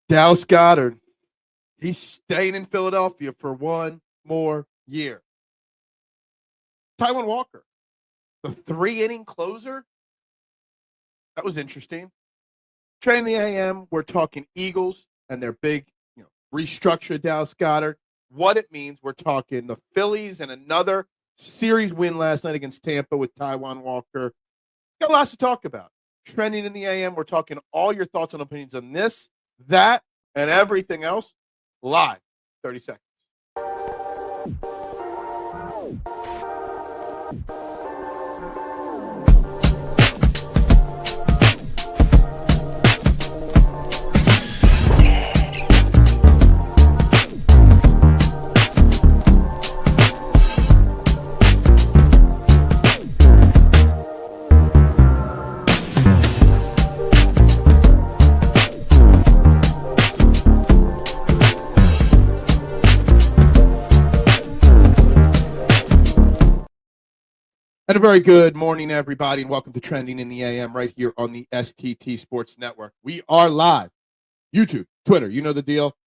Dallas Goedert, he's staying in Philadelphia for one more year. Taijuan Walker, the 3-inning closer. That was interesting. Train the AM, we're talking Eagles and their big, restructure Dallas Goedert. What it means, we're talking the Phillies and another series win last night against Tampa with Taijuan Walker. Got lots to talk about. Trending in the AM, we're talking all your thoughts and opinions on this, that, and everything else live. 30 seconds. And a very good morning, everybody, and welcome to Trending in the AM right here on the STT Sports Network. We are live. YouTube, Twitter, you know the deal.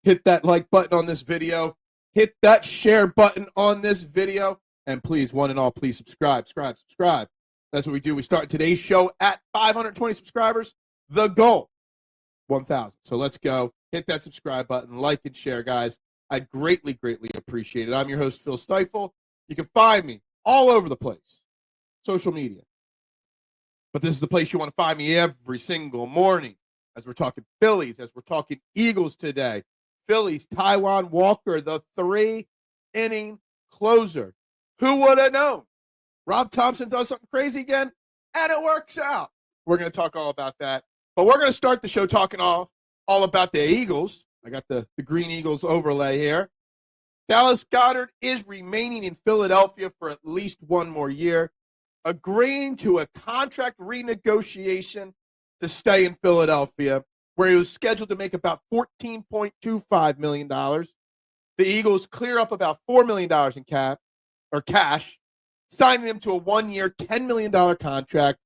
Hit that like button on this video. Hit that share button on this video. And please, one and all, please subscribe. That's what we do. We start today's show at 520 subscribers. The goal, 1,000. So let's go. Hit that subscribe button, like and share, guys. I'd greatly appreciate it. I'm your host, Phil Stiefel. You can find me all over the place, social media. But this is the place you want to find me every single morning as we're talking Phillies, as we're talking Eagles today. Phillies, Taijuan Walker, the 3-inning closer. Who would have known? Rob Thompson does something crazy again, and it works out. We're going to talk all about that. But we're going to start the show talking all about the Eagles. I got the Green Eagles overlay here. Dallas Goedert is remaining in Philadelphia for at least one more year, agreeing to a contract renegotiation to stay in Philadelphia, where he was scheduled to make about $14.25 million. The Eagles clear up about $4 million in cash, signing him to a one-year, $10 million contract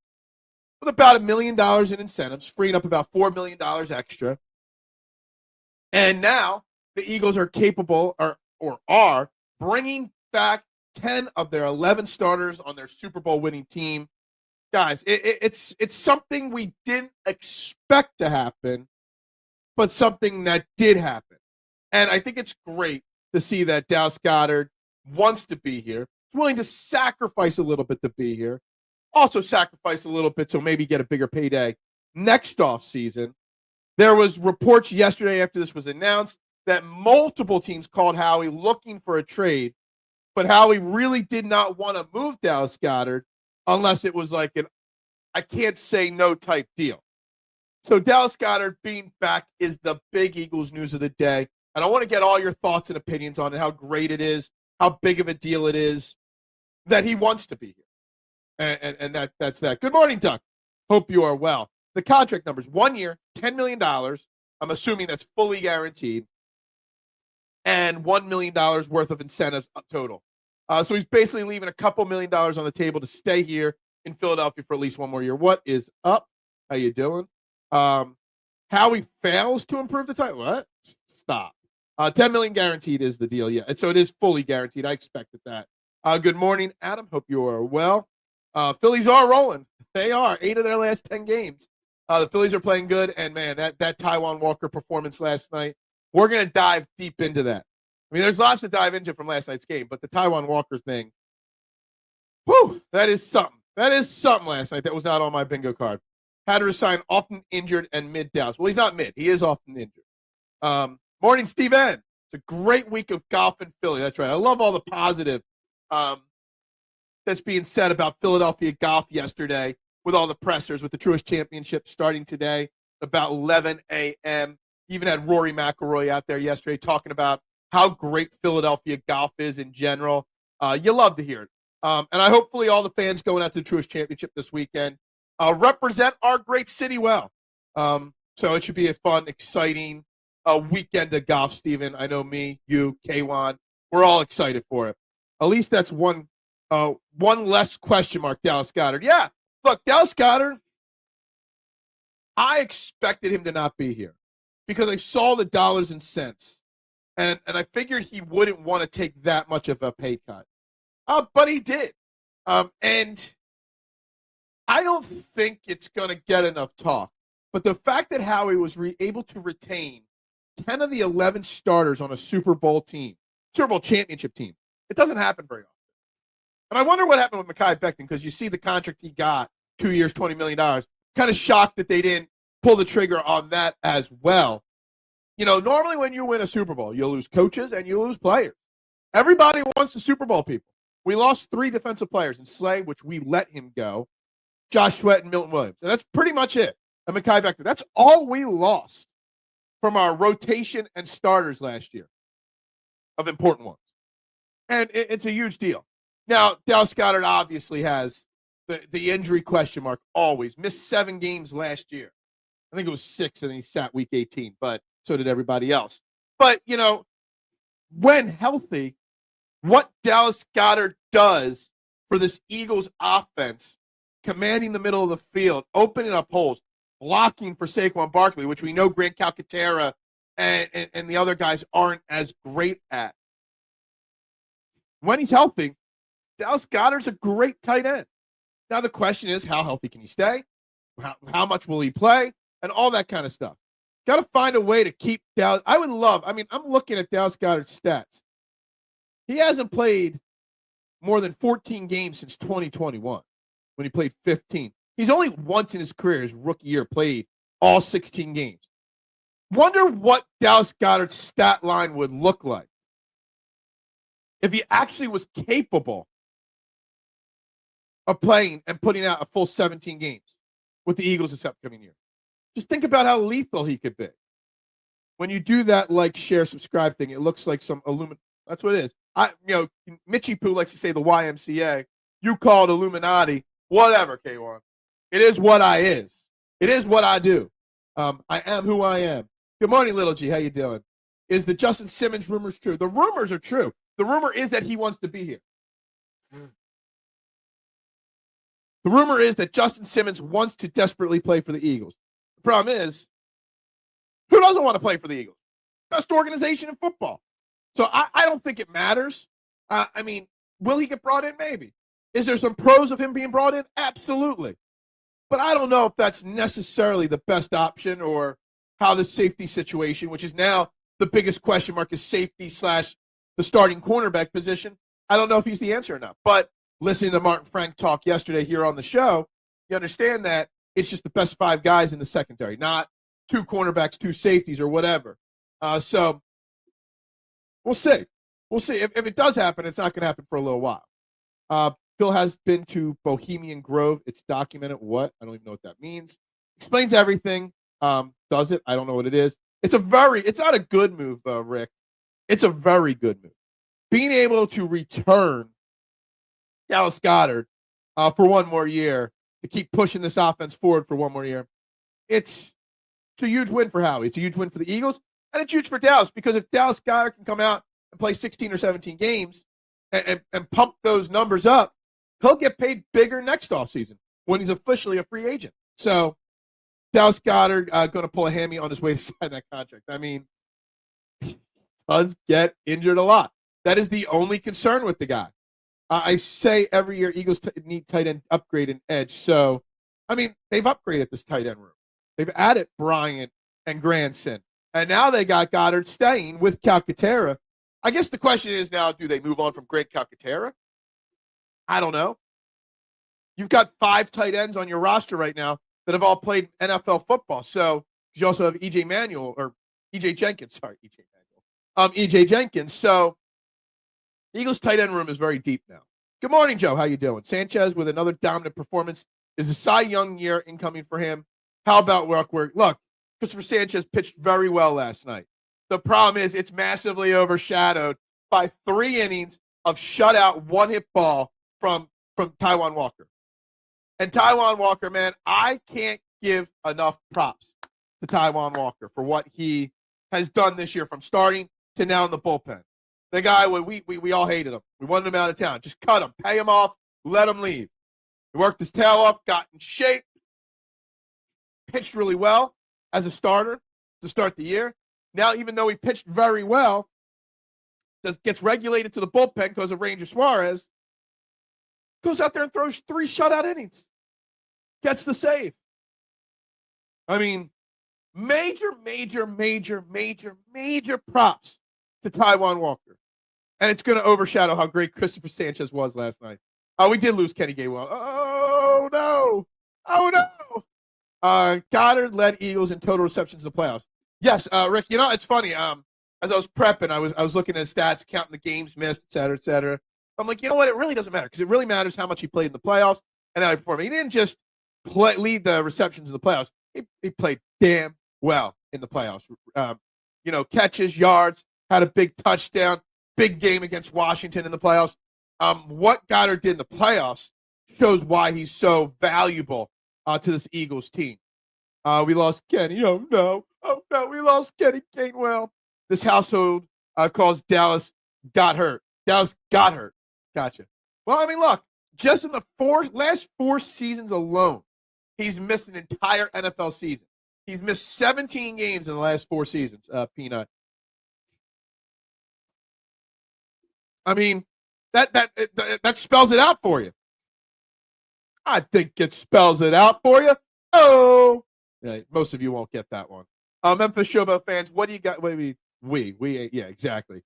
with about $1 million in incentives, freeing up about $4 million extra. And now the Eagles are capable, or are bringing back 10 of their 11 starters on their Super Bowl winning team. Guys, it's something we didn't expect to happen, but something that did happen. And I think it's great to see that Dallas Goedert wants to be here. He's willing to sacrifice a little bit to be here. Also sacrifice a little bit so maybe get a bigger payday next offseason. There was reports yesterday after this was announced that multiple teams called Howie looking for a trade, but Howie really did not want to move Dallas Goedert unless it was like an I can't say no type deal. So Dallas Goedert being back is the big Eagles news of the day. And I want to get all your thoughts and opinions on it, how great it is, how big of a deal it is that he wants to be here. And that's that. Good morning, Duck. Hope you are well. The contract numbers, 1 year, $10 million. I'm assuming that's fully guaranteed. And $1 million worth of incentives total. So he's basically leaving a couple $1 million on the table to stay here in Philadelphia for at least one more year. What is up? How you doing? Howie fails to improve the title. What? Stop. $10 million guaranteed is the deal. Yeah, and so it is fully guaranteed. I expected that. Good morning, Adam. Hope you are well. Phillies are rolling. They are 8 of their last 10 games. The Phillies are playing good, and man, that Taijuan Walker performance last night. We're going to dive deep into that. I mean, there's lots to dive into from last night's game, but the Taijuan Walker thing, whew, that is something. That is something last night that was not on my bingo card. Had to resign often injured and mid-Dallas. Well, he's not mid. He is often injured. Morning, Steve N. It's a great week of golf in Philly. That's right. I love all the positive that's being said about Philadelphia golf yesterday with all the pressers, with the Truist Championship starting today about 11 a.m., even had Rory McIlroy out there yesterday talking about how great Philadelphia golf is in general. You love to hear it. And I hopefully all the fans going out to the Truist Championship this weekend represent our great city well. So it should be a fun, exciting weekend of golf, Steven. I know me, you, K1, we're all excited for it. At least that's one less question mark, Dallas Goedert. Yeah, look, Dallas Goedert, I expected him to not be here. because I saw the dollars and cents, and I figured he wouldn't want to take that much of a pay cut. But he did. And I don't think it's going to get enough talk. But the fact that Howie was able to retain 10 of the 11 starters on a Super Bowl team, Super Bowl championship team, it doesn't happen very often. And I wonder what happened with Mekhi Becton, because you see the contract he got, 2 years, $20 million. Kind of shocked that they didn't pull the trigger on that as well. You know, normally when you win a Super Bowl, you lose coaches and you lose players. Everybody wants the Super Bowl people. We lost 3 defensive players in Slay, which we let him go, Josh Sweat and Milton Williams. And that's pretty much it. And Mekhi Becton. That's all we lost from our rotation and starters last year of important ones. And it's a huge deal. Now, Dallas Goedert obviously has the injury question mark always. Missed 7 games last year. I think it was 6, and then he sat week 18, but so did everybody else. But, you know, when healthy, what Dallas Goedert does for this Eagles offense, commanding the middle of the field, opening up holes, blocking for Saquon Barkley, which we know Grant Calcaterra and the other guys aren't as great at. When he's healthy, Dallas Goedert's a great tight end. Now the question is, how healthy can he stay? How much will he play? And all that kind of stuff. Got to find a way to keep Dallas. I'm looking at Dallas Goedert's stats. He hasn't played more than 14 games since 2021 when he played 15. He's only once in his career, his rookie year, played all 16 games. Wonder what Dallas Goedert's stat line would look like if he actually was capable of playing and putting out a full 17 games with the Eagles this upcoming year. Just think about how lethal he could be. When you do that like, share, subscribe thing, it looks like some Illuminati. That's what it is. Mitchie Poo likes to say the YMCA. You call it Illuminati. Whatever, K1. It is what I is. It is what I do. I am who I am. Good morning, Little G. How you doing? Is the Justin Simmons rumors true? The rumors are true. The rumor is that he wants to be here. The rumor is that Justin Simmons wants to desperately play for the Eagles. The problem is, who doesn't want to play for the Eagles? Best organization in football. So I don't think it matters. Will he get brought in? Maybe. Is there some pros of him being brought in? Absolutely. But I don't know if that's necessarily the best option, or how the safety situation, which is now the biggest question mark, is safety / the starting cornerback position. I don't know if he's the answer or not. But listening to Martin Frank talk yesterday here on the show, you understand that it's just the best 5 guys in the secondary, not 2 cornerbacks, 2 safeties, or whatever. So we'll see. We'll see. If it does happen, it's not going to happen for a little while. Phil has been to Bohemian Grove. It's documented. What? I don't even know what that means. Explains everything. Does it? I don't know what it is. It's not a good move, Rick. It's a very good move. Being able to return Dallas Goedert for one more year, to keep pushing this offense forward for one more year, it's a huge win for Howie. It's a huge win for the Eagles, and it's huge for Dallas, because if Dallas Goedert can come out and play 16 or 17 games and pump those numbers up, he'll get paid bigger next offseason when he's officially a free agent. So Dallas Goedert going to pull a hammy on his way to sign that contract. I mean, he does get injured a lot. That is the only concern with the guy. I say every year Eagles need tight end upgrade and edge. So, they've upgraded this tight end room. They've added Bryant and Granson. And now they got Goedert staying with Calcaterra. I guess the question is now, do they move on from Grant Calcaterra? I don't know. You've got 5 tight ends on your roster right now that have all played NFL football. So you also have EJ Jenkins. EJ Jenkins. So the Eagles tight end room is very deep now. Good morning, Joe. How you doing? Sanchez with another dominant performance. Is a Cy Young year incoming for him? How about work? Look, Christopher Sanchez pitched very well last night. The problem is it's massively overshadowed by 3 innings of shutout, 1-hit ball from Taijuan Walker. And Taijuan Walker, man, I can't give enough props to Taijuan Walker for what he has done this year, from starting to now in the bullpen. The guy, we all hated him. We wanted him out of town. Just cut him, pay him off, let him leave. He worked his tail off, got in shape, pitched really well as a starter. to start the year. Now, even though he pitched very well, gets regulated to the bullpen because of Ranger Suarez, goes out there and throws 3 shutout innings, gets the save. I mean, major props to Taijuan Walker. And it's going to overshadow how great Christopher Sanchez was last night. We did lose Kenny Gainwell. Oh, no. Goedert led Eagles in total receptions in the playoffs. Yes, Rick, it's funny. As I was prepping, I was looking at his stats, counting the games missed, et cetera, et cetera. I'm like, you know what? It really doesn't matter because it really matters how much he played in the playoffs and how he performed. He didn't just lead the receptions in the playoffs. He played damn well in the playoffs. Catches, yards, had a big touchdown, big game against Washington in the playoffs. What Goedert did in the playoffs shows why he's so valuable to this Eagles team. We lost Kenny. Oh, no, we lost Kenny Gainwell. This household calls Dallas got hurt. Dallas got hurt. Gotcha. Well, I mean, look, just in the last 4 seasons alone, he's missed an entire NFL season. He's missed 17 games in the last 4 seasons, Peanut. I mean, that spells it out for you. I think it spells it out for you. Oh, yeah, most of you won't get that one. Memphis Showboat fans, what do you got? We, yeah, exactly.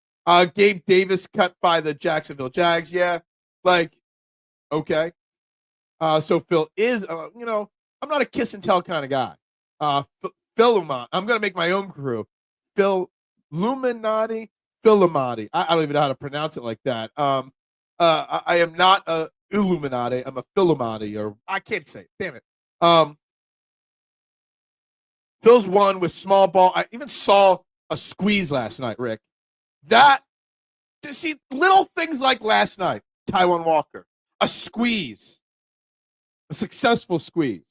Gabe Davis cut by the Jacksonville Jags. Yeah, okay. So Phil is, I'm not a kiss and tell kind of guy. Phil, I'm going to make my own crew. Phil Luminati. I don't even know how to pronounce it like that. I am not a Illuminati. I'm a Philomati, or I can't say it. Damn it. Phil's won with small ball. I even saw a squeeze last night, Rick. To see little things like last night, Taijuan Walker, a squeeze, a successful squeeze.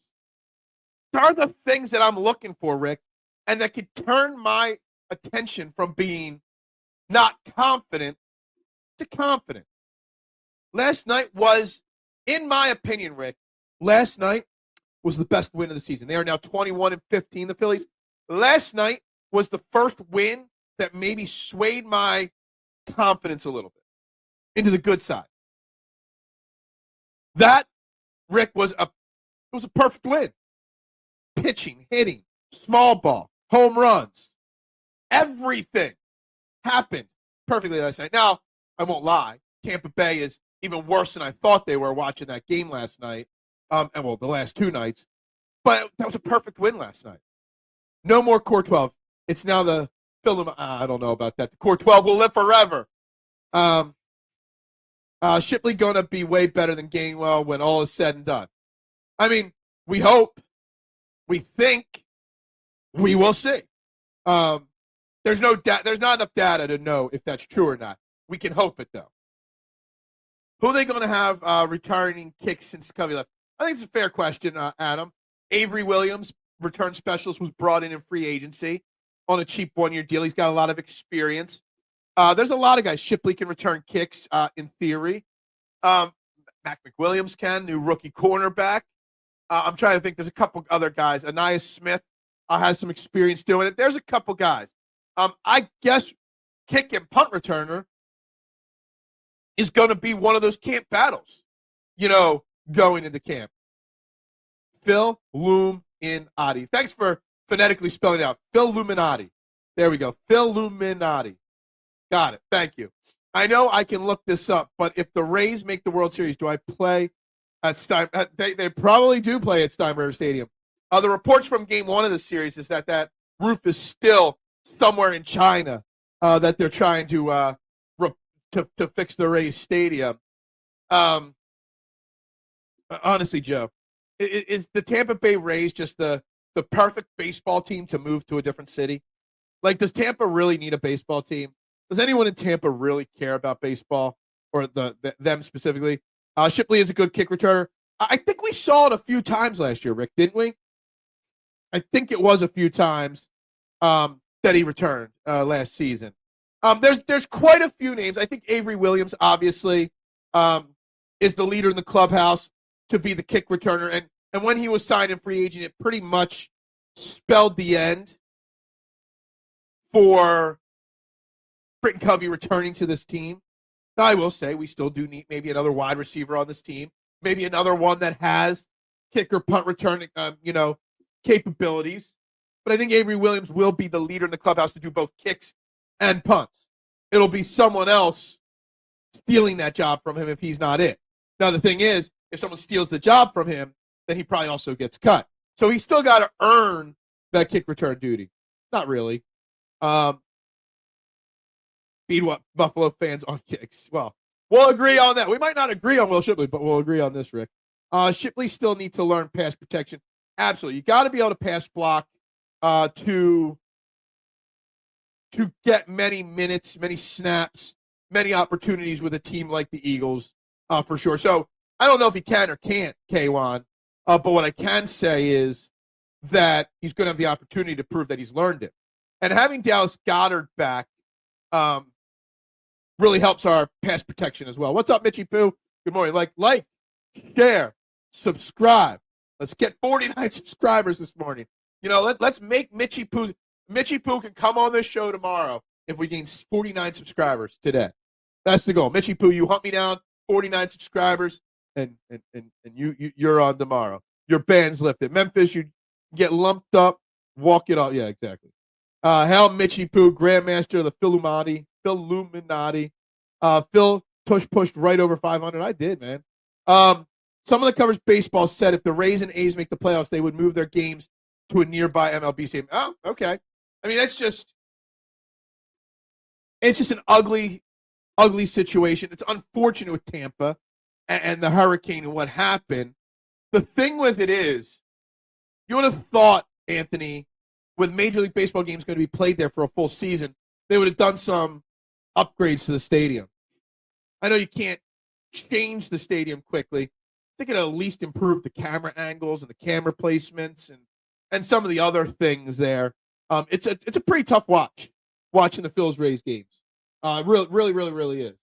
There are the things that I'm looking for, Rick, and that could turn my attention from being not confident to confident. Last night was, in my opinion, Rick, was the best win of the season. They are now 21-15, the Phillies. Last night was the first win that maybe swayed my confidence a little bit into the good side. That, Rick, was a perfect win. Pitching, hitting, small ball, home runs, everything happened perfectly last night. Now, I won't lie. Tampa Bay is even worse than I thought they were watching that game last night. The last 2 nights. But that was a perfect win last night. No more Core 12. It's now the Philly. I don't know about that. The Core 12 will live forever. Shipley going to be way better than Gainwell when all is said and done. I mean, we hope. We think. We will see. There's not enough data to know if that's true or not. We can hope it, though. Who are they going to have returning kicks since Covey left? I think it's a fair question, Adam. Avery Williams, return specialist, was brought in free agency on a cheap 1-year deal. He's got a lot of experience. There's a lot of guys. Shipley can return kicks in theory. Mac McWilliams can, new rookie cornerback. I'm trying to think. There's a couple other guys. Anais Smith has some experience doing it. There's a couple guys. I guess kick and punt returner is going to be one of those camp battles, going into camp. Phil Luminati. Thanks for phonetically spelling it out. Phil Luminati. There we go. Phil Luminati. Got it. Thank you. I know I can look this up, but if the Rays make the World Series, do I play at Steinbrenner? They probably do play at Steinbrenner Stadium. The reports from Game 1 of the series is that roof is still somewhere in China that they're trying to fix the Rays Stadium. Honestly, Joe, is the Tampa Bay Rays just the perfect baseball team to move to a different city? Does Tampa really need a baseball team? Does anyone in Tampa really care about baseball, or them specifically? Shipley is a good kick returner. I think we saw it a few times last year, Rick, didn't we? I think it was a few times that he returned last season. There's quite a few names. I think Avery Williams, obviously, is the leader in the clubhouse to be the kick returner. And when he was signed in free agent, it pretty much spelled the end for Britton Covey returning to this team. Now, I will say we still do need maybe another wide receiver on this team, maybe another one that has kicker, punt return, capabilities. But I think Avery Williams will be the leader in the clubhouse to do both kicks and punts. It'll be someone else stealing that job from him if he's not it. Now, the thing is, if someone steals the job from him, then he probably also gets cut. So he's still got to earn that kick return duty. Not really. Beat what Buffalo fans on kicks. Well, we'll agree on that. We might not agree on Will Shipley, but we'll agree on this, Rick. Shipley still needs to learn pass protection. Absolutely. You got to be able to pass block to get many minutes, many snaps, many opportunities with a team like the Eagles, for sure. So I don't know if he can or can't, K1, but what I can say is that he's going to have the opportunity to prove that he's learned it. And having Dallas Goedert back really helps our pass protection as well. What's up, Mitchie Poo? Good morning. Like, share, subscribe. Let's get 49 subscribers this morning. Let's make Mitchie Poo. Mitchie Poo can come on this show tomorrow if we gain 49 subscribers today. That's the goal. Mitchie Poo, you hunt me down, 49 subscribers, and you're on tomorrow. Your band's lifted. Memphis, you get lumped up, walk it off. Yeah, exactly. Hell, Mitchie Poo, Grandmaster of the Illuminati. Phil pushed right over 500. I did, man. Someone that covers baseball said if the Rays and A's make the playoffs, they would move their games to a nearby MLB stadium. Oh, okay. I mean, it's just an ugly situation. It's unfortunate with Tampa and the hurricane and what happened. The thing with it is, you would have thought, Anthony, with Major League Baseball games going to be played there for a full season, they would have done some upgrades to the stadium. I know you can't change the stadium quickly. I think it at least improved the camera angles and the camera placements and some of the other things there. It's a pretty tough watching the Phillies Rays games. Really is.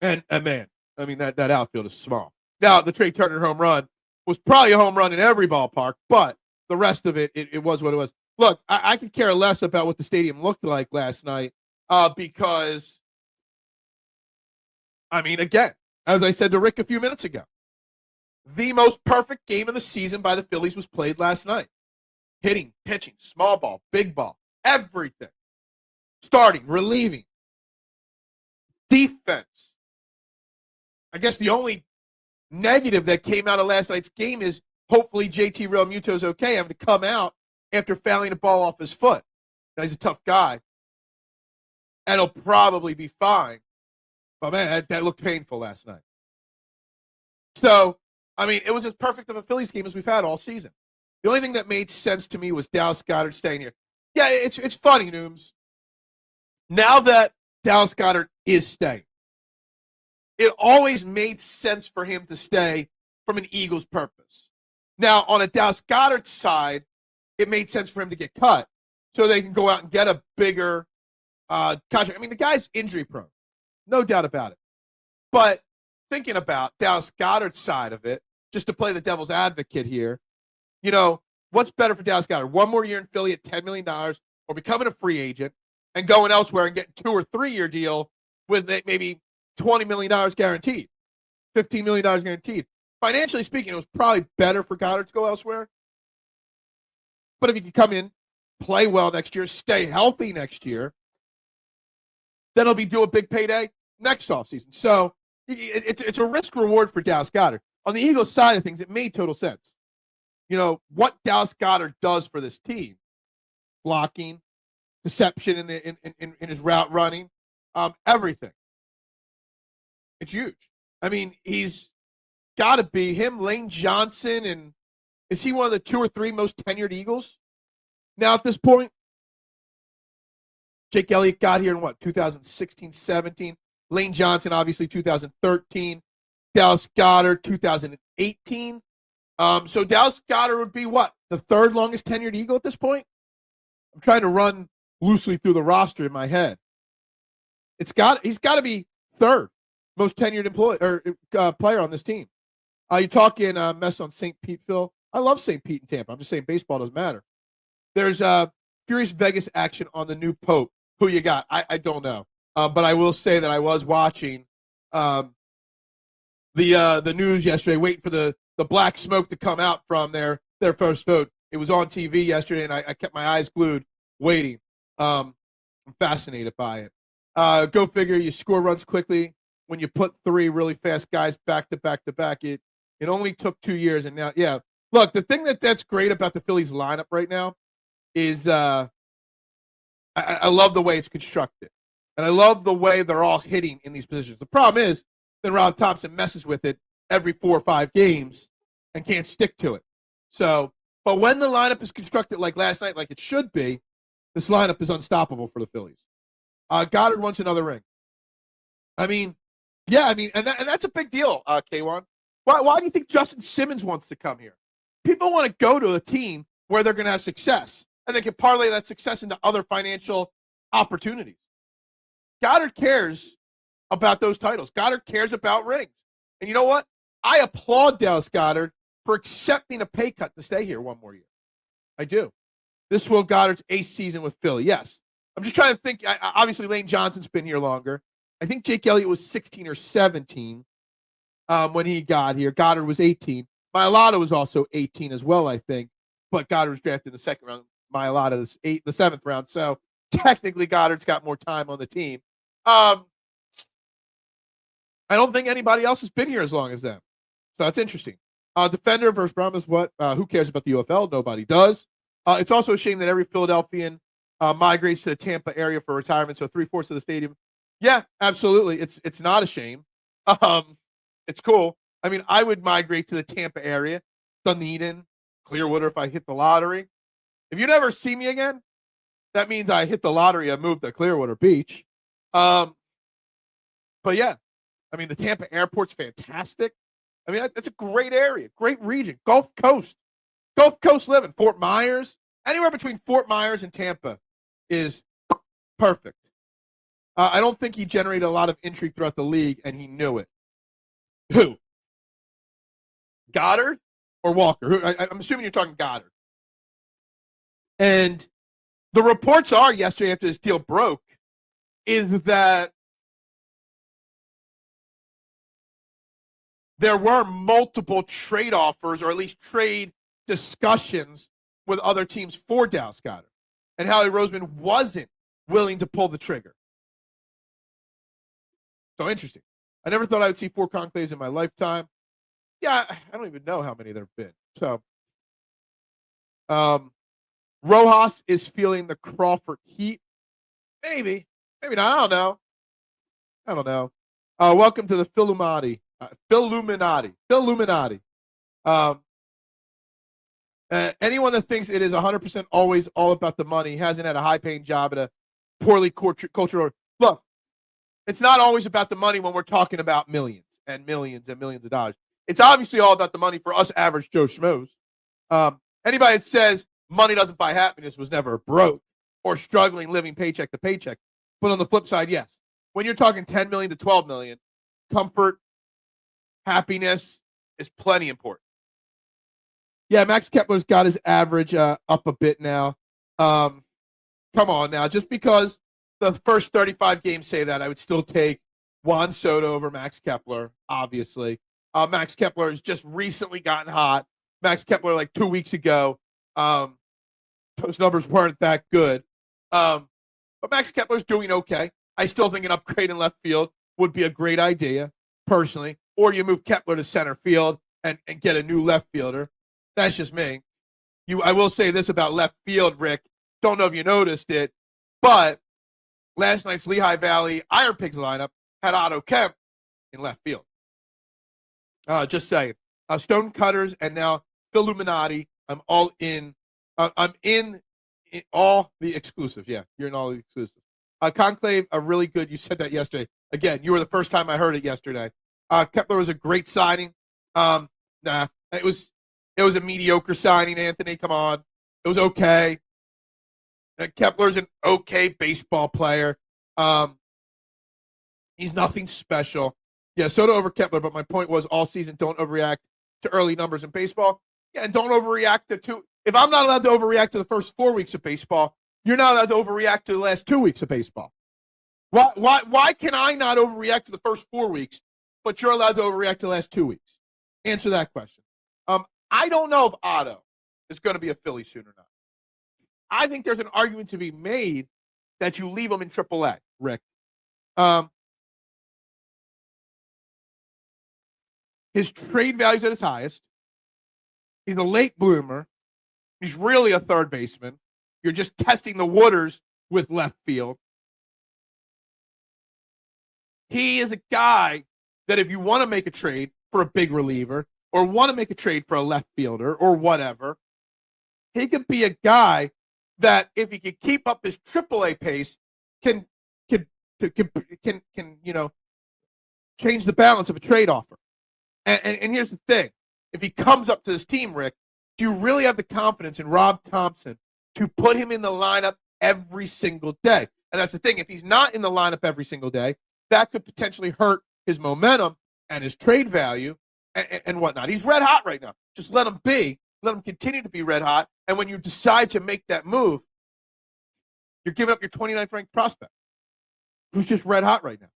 And man, I mean that outfield is small. Now the Trey Turner home run was probably a home run in every ballpark, but the rest of it was what it was. Look, I could care less about what the stadium looked like last night because, I mean, again, as I said to Rick a few minutes ago, the most perfect game of the season by the Phillies was played last night. Hitting, pitching, small ball, big ball, everything. Starting, relieving, defense. I guess the only negative that came out of last night's game is hopefully JT Realmuto's okay having to come out after fouling the ball off his foot. Now, he's a tough guy. And he'll probably be fine. But, man, that looked painful last night. So, I mean, it was as perfect of a Phillies game as we've had all season. The only thing that made sense to me was Dallas Goedert staying here. Yeah, it's funny, Nooms. Now that Dallas Goedert is staying, it always made sense for him to stay from an Eagles purpose. Now, on a Dallas Goedert side, it made sense for him to get cut so they can go out and get a bigger contract. I mean, the guy's injury prone, no doubt about it. But thinking about Dallas Goedert's side of it, just to play the devil's advocate here, what's better for Dallas Goedert? One more year in Philly at $10 million or becoming a free agent and going elsewhere and getting 2 or 3 year deal with maybe $20 million guaranteed, $15 million guaranteed. Financially speaking, it was probably better for Goedert to go elsewhere. But if he could come in, play well next year, stay healthy next year, then he'll be due a big payday next offseason. So it's a risk reward for Dallas Goedert. On the Eagles side of things, it made total sense. What Dallas Goedert does for this team, blocking, deception in his route running, everything. It's huge. I mean, he's got to be him, Lane Johnson, and is he one of the 2 or 3 most tenured Eagles now at this point? Jake Elliott got here in 2016, 17. Lane Johnson, obviously, 2013. Dallas Goedert, 2018. So Dallas Goedert would be the 3rd longest tenured Eagle at this point? I'm trying to run loosely through the roster in my head. He's got to be 3rd most tenured player on this team. You talking mess on St. Pete, Phil? I love St. Pete and Tampa. I'm just saying baseball doesn't matter. There's Furious Vegas action on the new Pope. Who you got? I don't know. But I will say that I was watching the news yesterday, waiting for the black smoke to come out from their first vote. It was on TV yesterday, and I kept my eyes glued, waiting. I'm fascinated by it. Go figure. You score runs quickly when you put three really fast guys back to back to back. It only took 2 years, and now, yeah. Look, the thing that's great about the Phillies lineup right now is I love the way it's constructed, and I love the way they're all hitting in these positions. The problem is that Rob Thompson messes with it every 4 or 5 games and can't stick to it. So, but when the lineup is constructed like last night, like it should be, this lineup is unstoppable for the Phillies. Goedert wants another ring. I mean, yeah, and that's a big deal, K1. Why do you think Justin Simmons wants to come here? People want to go to a team where they're going to have success, and they can parlay that success into other financial opportunities. Goedert cares about those titles. Goedert cares about rings. And you know what? I applaud Dallas Goedert for accepting a pay cut to stay here one more year. I do. This will Goddard's 8th season with Philly. Yes. I'm just trying to think. Obviously, Lane Johnson's been here longer. I think Jake Elliott was 16 or 17 when he got here. Goedert was 18. Mailata was also 18 as well, I think. But Goddard was drafted in the second round. Mailata the 7th round. So technically, Goddard's got more time on the team. I don't think anybody else has been here as long as them. So that's interesting. Defender versus Brahmas, what? Who cares about the UFL? Nobody does. It's also a shame that every Philadelphian migrates to the Tampa area for retirement, so 3/4 of the stadium. Yeah, absolutely. It's not a shame. It's cool. I mean, I would migrate to the Tampa area, Dunedin, Clearwater if I hit the lottery. If you never see me again, that means I hit the lottery. I moved to Clearwater Beach. But yeah, I mean, the Tampa airport's fantastic. I mean, it's a great area, great region, Gulf Coast living. Fort Myers, anywhere between Fort Myers and Tampa is perfect. I don't think he generated a lot of intrigue throughout the league, and he knew it. Who? Goedert or Walker? I'm assuming you're talking Goedert. And the reports are yesterday after this deal broke is that there were multiple trade offers, or at least trade discussions with other teams for Dallas Goedert, and Howie Roseman wasn't willing to pull the trigger. So interesting. I never thought I would see 4 conclaves in my lifetime. Yeah, I don't even know how many there have been. So, Rojas is feeling the Crawford heat. Maybe not. I don't know. Welcome to the Philluminati. Anyone that thinks it is 100% always all about the money hasn't had a high-paying job at a poorly cultural. Look, it's not always about the money when we're talking about millions and millions and millions of dollars. It's obviously all about the money for us average Joe Schmoes. Anybody that says money doesn't buy happiness was never broke or struggling living paycheck to paycheck. But on the flip side, yes. When you're talking 10 million to 12 million, comfort, happiness is plenty important. Yeah, Max Kepler's got his average up a bit now. Come on now. Just because the first 35 games say that, I would still take Juan Soto over Max Kepler, obviously. Max Kepler has just recently gotten hot. Max Kepler, like 2 weeks ago, those numbers weren't that good. But Max Kepler's doing okay. I still think an upgrade in left field would be a great idea, personally. Or you move Kepler to center field and get a new left fielder. That's just me. I will say this about left field, Rick. Don't know if you noticed it, but last night's Lehigh Valley Iron Pigs lineup had Otto Kemp in left field. Just saying. Stone Cutters and now Philluminati. I'm all in. I'm in all the exclusive. Yeah, you're in all the exclusive. Conclave, a really good. You said that yesterday. Again, you were the first time I heard it yesterday. Kepler was a great signing. Nah, it was a mediocre signing, Anthony. Come on. It was okay. Kepler's an okay baseball player. He's nothing special. Yeah, Soto over Kepler, but my point was all season, don't overreact to early numbers in baseball. Yeah, and don't overreact to two. If I'm not allowed to overreact to the first 4 weeks of baseball, You're not allowed to overreact to the last 2 weeks of baseball. Why can I not overreact to the first 4 weeks, but you're allowed to overreact to the last 2 weeks? Answer that question. I don't know if Otto is going to be a Philly soon or not. I think there's an argument to be made that you leave him in AAA, Rick. His trade value's at its highest. He's a late bloomer. He's really a third baseman. You're just testing the waters with left field. He is a guy that if you want to make a trade for a big reliever or want to make a trade for a left fielder or whatever, he could be a guy that if he can keep up his AAA pace can change the balance of a trade offer. And here's the thing. If he comes up to this team, Rick, do you really have the confidence in Rob Thompson to put him in the lineup every single day? And that's the thing. If he's not in the lineup every single day, that could potentially hurt his momentum and his trade value and whatnot. He's red hot right now. Just let him be. Let him continue to be red hot. And when you decide to make that move, you're giving up your 29th ranked prospect, who's just red hot right now.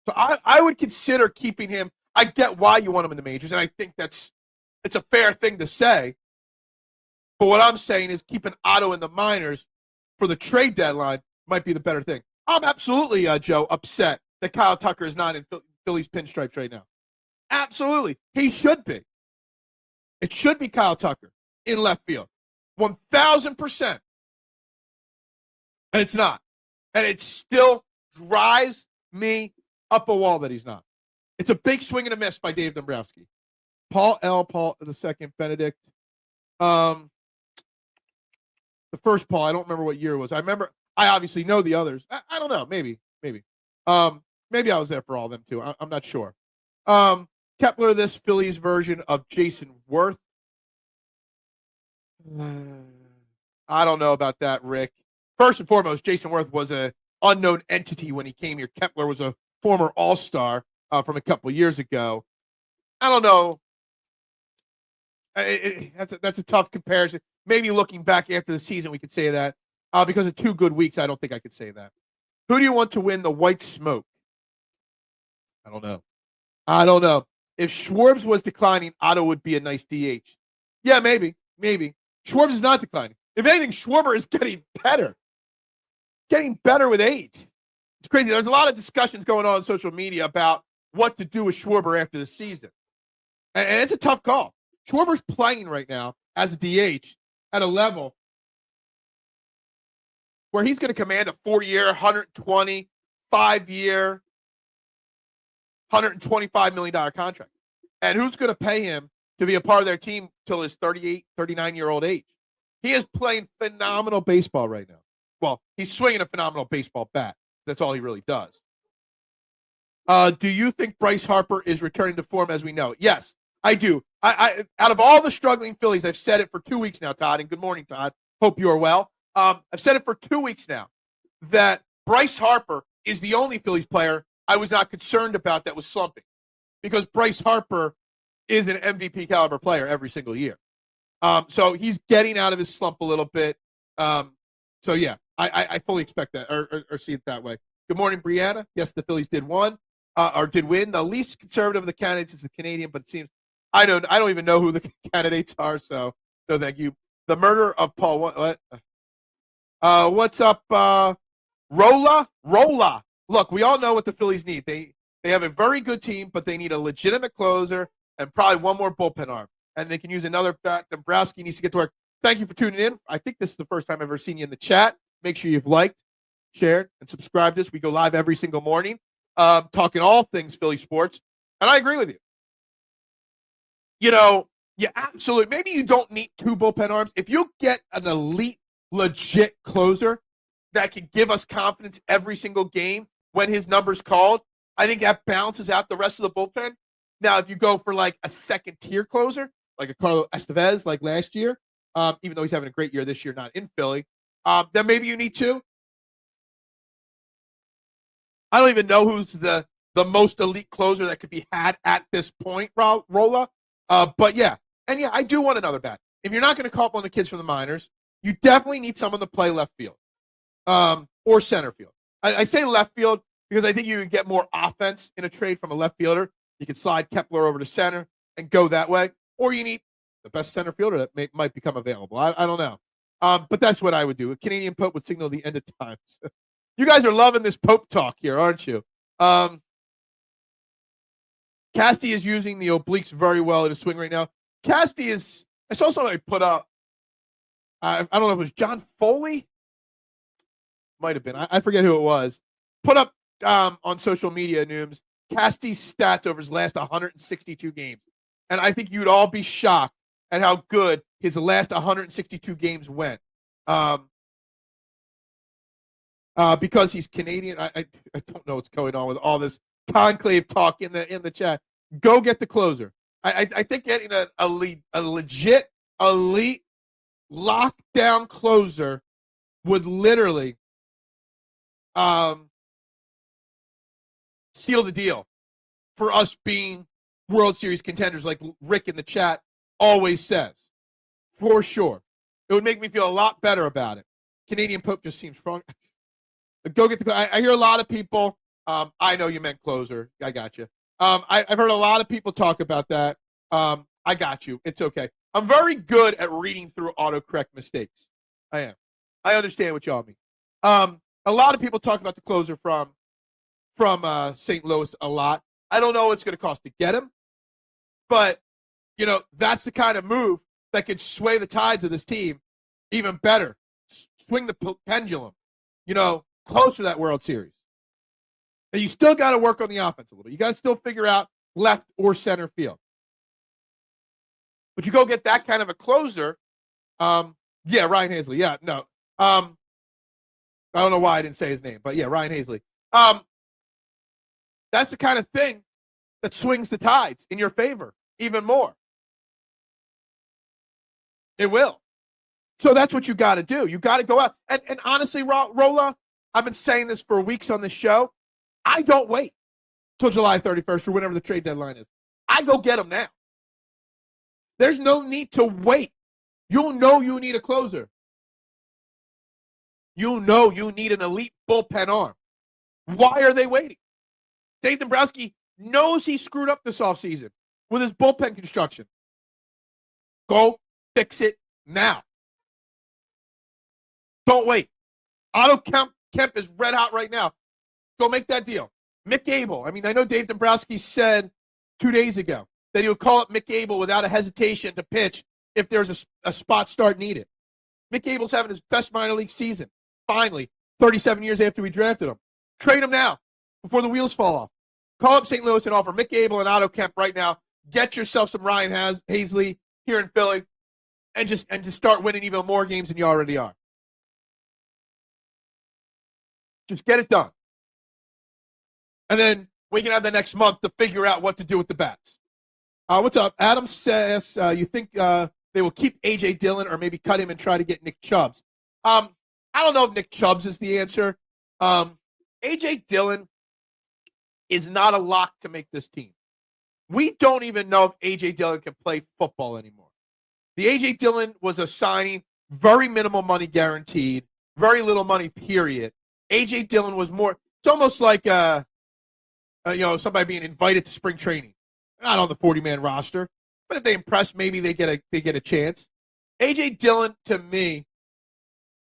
So I would consider keeping him. I get why you want him in the majors, and I think it's a fair thing to say. But what I'm saying is keeping Otto in the minors for the trade deadline might be the better thing. I'm absolutely, Joe, upset that Kyle Tucker is not in Phillies pinstripes right now. Absolutely. He should be. It should be Kyle Tucker in left field. 1,000%. And it's not. And it still drives me up a wall that he's not. It's a big swing and a miss by Dave Dombrowski. Paul II, Benedict. The first Paul, I don't remember what year it was. I obviously know the others. I don't know. Maybe. Maybe I was there for all of them too. I'm not sure. Kepler, this Phillies version of Jason Worth. I don't know about that, Rick. First and foremost, Jason Worth was an unknown entity when he came here. Kepler was a former All-Star from a couple years ago. I don't know. That's a tough comparison. Maybe looking back after the season, we could say that. Because of 2 good weeks, I don't think I could say that. Who do you want to win the White Smoke? I don't know. If Schwartz was declining, Otto would be a nice DH. Yeah, maybe. Schwartz is not declining. If anything, Schwarber is getting better. Getting better with age. It's crazy. There's a lot of discussions going on social media about what to do with Schwarber after the season. And it's a tough call. Schwarber's playing right now as a DH at a level where he's going to command a 4-year, $120, 5-year, $125 million contract. And who's going to pay him to be a part of their team till his 38, 39-year-old age? He is playing phenomenal baseball right now. Well, he's swinging a phenomenal baseball bat. That's all he really does. Do you think Bryce Harper is returning to form as we know? Yes, I do. I out of all the struggling Phillies, I've said it for 2 weeks now, Todd, and good morning, Todd. Hope you are well. I've said it for 2 weeks now that Bryce Harper is the only Phillies player I was not concerned about that was slumping, because Bryce Harper is an MVP caliber player every single year. So he's getting out of his slump a little bit. So yeah, I fully expect that or see it that way. Good morning, Brianna. Yes, the Phillies did win. The least conservative of the candidates is the Canadian, but it seems I don't even know who the candidates are. So no, thank you. The murder of Paul. What? What's up, Rolla? Look, we all know what the Phillies need. They have a very good team, but they need a legitimate closer and probably one more bullpen arm. And they can use another bat. Dombrowski needs to get to work. Thank you for tuning in. I think this is the first time I've ever seen you in the chat. Make sure you've liked, shared, and subscribed to this. We go live every single morning, talking all things Philly sports. And I agree with you. Absolutely. Maybe you don't need 2 bullpen arms. If you get an elite, legit closer that can give us confidence every single game when his number's called, I think that balances out the rest of the bullpen. Now, if you go for like a second-tier closer, like a Carlos Estevez like last year, even though he's having a great year this year, not in Philly, then maybe you need 2. I don't even know who's the most elite closer that could be had at this point, Rolla. But yeah. And yeah, I do want another bat. If you're not going to call up one of the kids from the minors, you definitely need someone to play left field. or center field. I say left field because I think you can get more offense in a trade from a left fielder. You can slide Kepler over to center and go that way, or you need the best center fielder that might become available. I don't know. But that's what I would do. A Canadian Pope would signal the end of times. You guys are loving this Pope talk here, aren't you? Casty is using the obliques very well in his swing right now. Casty is, I saw somebody put up, I don't know if it was John Foley. Might have been. I forget who it was. Put up on social media news Casty's stats over his last 162 games. And I think you'd all be shocked at how good his last 162 games went. Because he's Canadian. I don't know what's going on with all this conclave talk in the chat. Go get the closer. I think getting a legit elite lockdown closer would literally seal the deal for us being World Series contenders, like Rick in the chat always says. For sure. It would make me feel a lot better about it. Canadian Pope just seems strong. Go get the. I hear a lot of people. I know you meant closer. I got you. I've heard a lot of people talk about that. I got you. It's okay. I'm very good at reading through autocorrect mistakes. I am. I understand what y'all mean. A lot of people talk about the closer from St. Louis a lot. I don't know what it's going to cost to get him, but that's the kind of move that could sway the tides of this team even better. Swing the pendulum. Close to that World Series. And you still got to work on the offense a little bit. You got to still figure out left or center field. But you go get that kind of a closer. Ryan Hazley. Yeah, no. I don't know why I didn't say his name, but yeah, Ryan Hazley. That's the kind of thing that swings the tides in your favor even more. It will. So that's what you got to do. You got to go out. And honestly, Rolla, I've been saying this for weeks on the show. I don't wait till July 31st or whenever the trade deadline is. I go get them now. There's no need to wait. You'll know you need a closer. You know you need an elite bullpen arm. Why are they waiting? Dave Dombrowski knows he screwed up this offseason with his bullpen construction. Go fix it now. Don't wait. Otto Kemp is red hot right now. Go make that deal. Mick Abel. I know Dave Dombrowski said 2 days ago that he would call up Mick Abel without a hesitation to pitch if there's a spot start needed. Mick Abel's having his best minor league season. Finally, 37 years after we drafted him. Trade him now before the wheels fall off. Call up St. Louis and offer Mick Abel and Otto Kemp right now. Get yourself some Ryan Hazley here in Philly and just start winning even more games than you already are. Just get it done. And then we can have the next month to figure out what to do with the bats. What's up? Adam says, you think they will keep A.J. Dillon or maybe cut him and try to get Nick Chubbs? I don't know if Nick Chubbs is the answer. A.J. Dillon is not a lock to make this team. We don't even know if A.J. Dillon can play football anymore. The A.J. Dillon was a signing, very minimal money guaranteed, very little money, period. A.J. Dillon was more, it's almost like somebody being invited to spring training. Not on the 40-man roster, but if they impress, maybe they get a chance. A.J. Dillon, to me,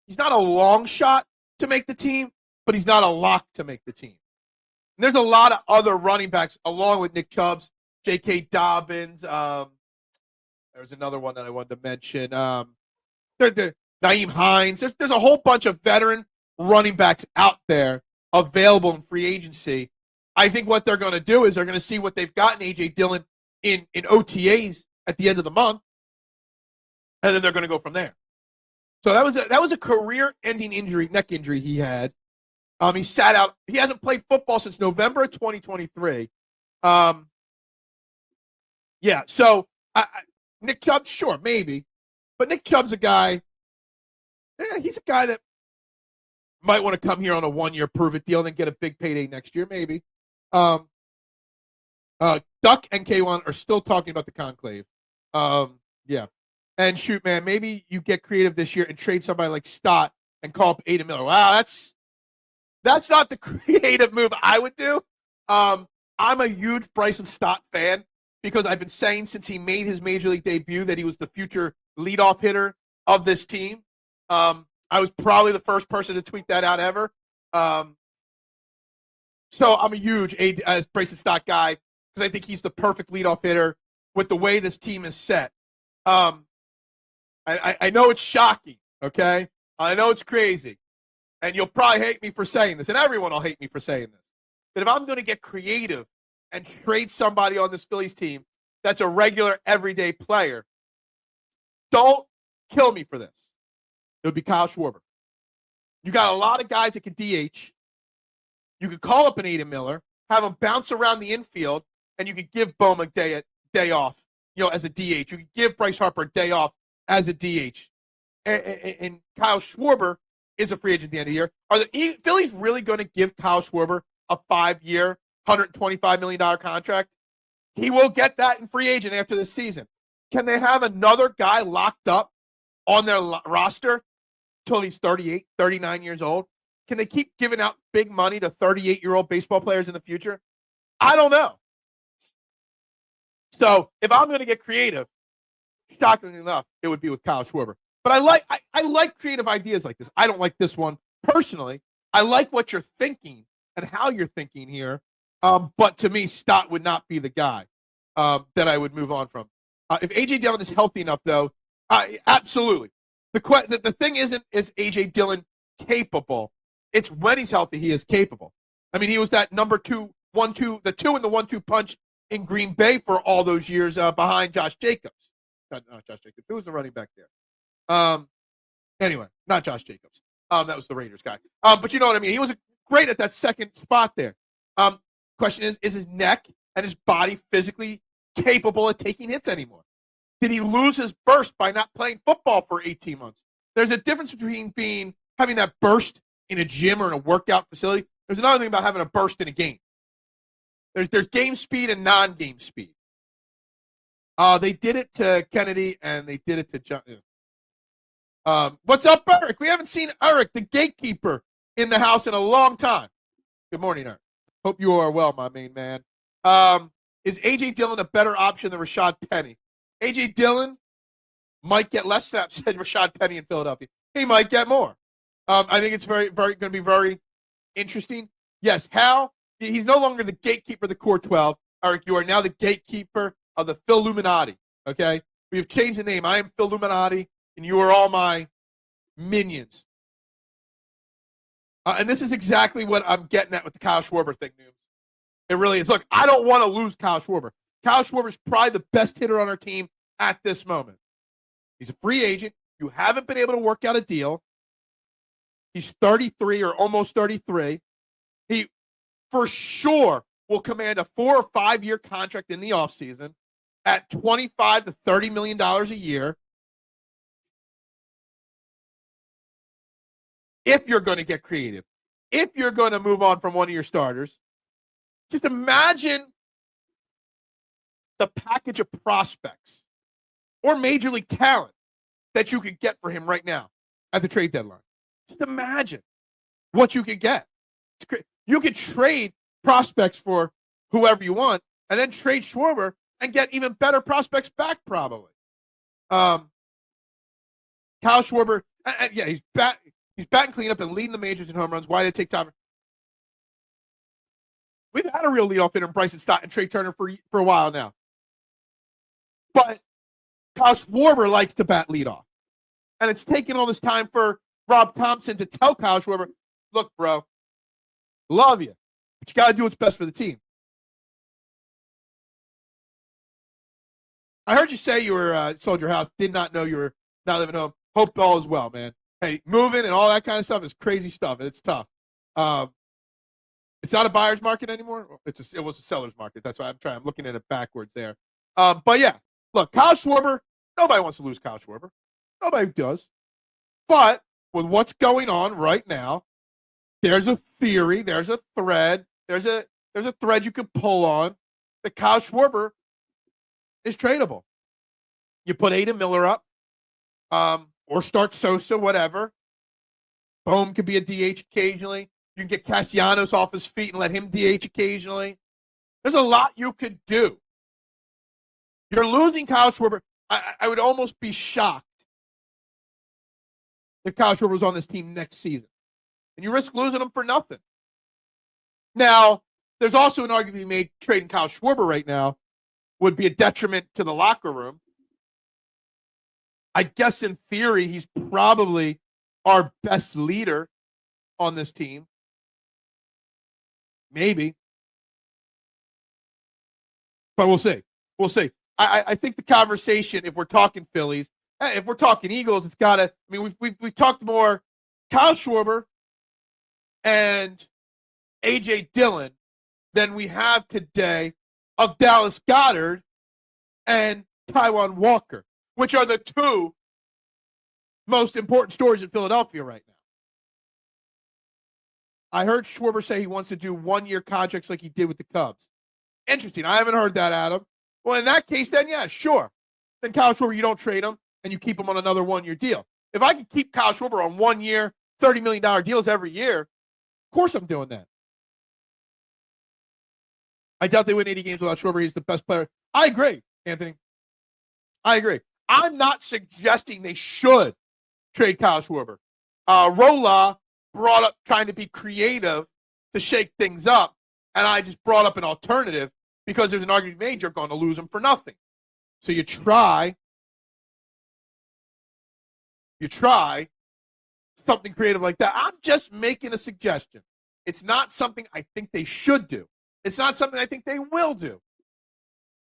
he's not a long shot to make the team, but he's not a lock to make the team. And there's a lot of other running backs along with Nick Chubbs, J.K. Dobbins. There's another one that I wanted to mention. Naeem Hines. There's a whole bunch of veteran running backs out there available in free agency. I think what they're going to do is they're going to see what they've got in A.J. Dillon in OTAs at the end of the month, and then they're going to go from there. So that was a career-ending injury, neck injury he had. He sat out. He hasn't played football since November of 2023. So Nick Chubb, sure, maybe. But Nick Chubb's a guy, he's a guy that might want to come here on a one-year prove-it deal and then get a big payday next year, maybe. Duck and K1 are still talking about the conclave. And shoot, man, maybe you get creative this year and trade somebody like Stott and call up Ada Miller. Wow, that's not the creative move I would do. I'm a huge Bryson Stott fan because I've been saying since he made his major league debut that he was the future leadoff hitter of this team. I was probably the first person to tweet that out ever. So I'm a huge Bryson Stott guy because I think he's the perfect leadoff hitter with the way this team is set. I know it's shocking, okay? I know it's crazy. And you'll probably hate me for saying this, and everyone will hate me for saying this. But if I'm going to get creative and trade somebody on this Phillies team that's a regular, everyday player, don't kill me for this. It would be Kyle Schwarber. You got a lot of guys that can DH. You could call up an Ada Miller, have him bounce around the infield, and you could give Bohm a day off, as a DH. You could give Bryce Harper a day off as a DH. And Kyle Schwarber is a free agent at the end of the year. Are the Phillies really going to give Kyle Schwarber a 5-year, $125 million contract? He will get that in free agent after this season. Can they have another guy locked up on their roster until he's 38, 39 years old? Can they keep giving out big money to 38-year-old baseball players in the future? I don't know. So if I'm going to get creative, shockingly enough, it would be with Kyle Schwarber. But I like creative ideas like this. I don't like this one personally. I like what you're thinking and how you're thinking here. But to me, Stott would not be the guy that I would move on from. If A.J. Dillon is healthy enough, though, absolutely. The thing isn't, is A.J. Dillon capable? It's when he's healthy, he is capable. I mean, he was that number 2, 1-2, the 2 and the 1-2 punch in Green Bay for all those years behind Josh Jacobs. Not Josh Jacobs. Who was the running back there? Anyway, not Josh Jacobs. That was the Raiders guy. But you know what I mean? He was great at that second spot there. Question is his neck and his body physically capable of taking hits anymore? Did he lose his burst by not playing football for 18 months? There's a difference between having that burst in a gym or in a workout facility. There's another thing about having a burst in a game. There's game speed and non-game speed. They did it to Kennedy and they did it to John. What's up, Eric? We haven't seen Eric, the gatekeeper, in the house in a long time. Good morning, Eric. Hope you are well, my main man. Is A.J. Dillon a better option than Rashad Penny? A.J. Dillon might get less snaps than Rashad Penny in Philadelphia. He might get more. I think it's very, very going to be very interesting. Yes, Hal, he's no longer the gatekeeper of the Core 12. Eric, you are now the gatekeeper of the Phil Illuminati, okay? We have changed the name. I am Phil Illuminati, and you are all my minions. And this is exactly what I'm getting at with the Kyle Schwarber thing, Noobs. It really is. Look, I don't want to lose Kyle Schwarber. Kyle Schwarber is probably the best hitter on our team at this moment. He's a free agent. You haven't been able to work out a deal. He's 33 or almost 33. He, for sure, will command a 4 or 5 year contract in the offseason at $25 to $30 million a year. If you're going to get creative, if you're going to move on from one of your starters, just imagine the package of prospects or major league talent that you could get for him right now at the trade deadline. Just imagine what you could get. You could trade prospects for whoever you want and then trade Schwarber and get even better prospects back probably. Kyle Schwarber, yeah, he's batting cleanup and leading the majors in home runs. Why did it take time? We've had a real leadoff hitter in Bryson Stott and Trey Turner for a while now. But Kyle Schwarber likes to bat leadoff. And it's taken all this time for Rob Thompson to tell Kyle Schwarber, look, bro, love you, but you got to do what's best for the team. I heard you say you were sold your house, did not know you were not living home. Hope all is well, man. Hey, moving and all that kind of stuff is crazy stuff. It's tough. It's not a buyer's market anymore. It was a seller's market. That's why I'm looking at it backwards there. But yeah, look, Kyle Schwarber, nobody wants to lose Kyle Schwarber. Nobody does. But with what's going on right now, there's a theory, there's a thread, there's a thread you could pull on that Kyle Schwarber is tradable. You put Ada Miller up, or start Sosa, whatever. Bohm could be a DH occasionally. You can get Castellanos off his feet and let him DH occasionally. There's a lot you could do. You're losing Kyle Schwarber. I would almost be shocked if Kyle Schwarber was on this team next season. And you risk losing him for nothing. Now, there's also an argument to be made trading Kyle Schwarber right now would be a detriment to the locker room. I guess in theory, he's probably our best leader on this team. Maybe. But we'll see. We'll see. I think the conversation, if we're talking Phillies, if we're talking Eagles, it's got to, I mean, we've talked more Kyle Schwarber and A.J. Dillon than we have today of Dallas Goedert and Taijuan Walker, which are the two most important stories in Philadelphia right now. I heard Schwarber say he wants to do one-year contracts like he did with the Cubs. Interesting. I haven't heard that, Adam. Well, in that case, then, yeah, sure. Then Kyle Schwarber, you don't trade him, and you keep him on another one-year deal. If I could keep Kyle Schwarber on 1 year, $30 million deals every year, of course I'm doing that. I doubt they win 80 games without Schwarber. He's the best player. I agree, Anthony. I agree. I'm not suggesting they should trade Kyle Schwarber. Rolla brought up trying to be creative to shake things up, and I just brought up an alternative because there's an argument made you're going to lose him for nothing. So you try something creative like that. I'm just making a suggestion. It's not something I think they should do. It's not something I think they will do.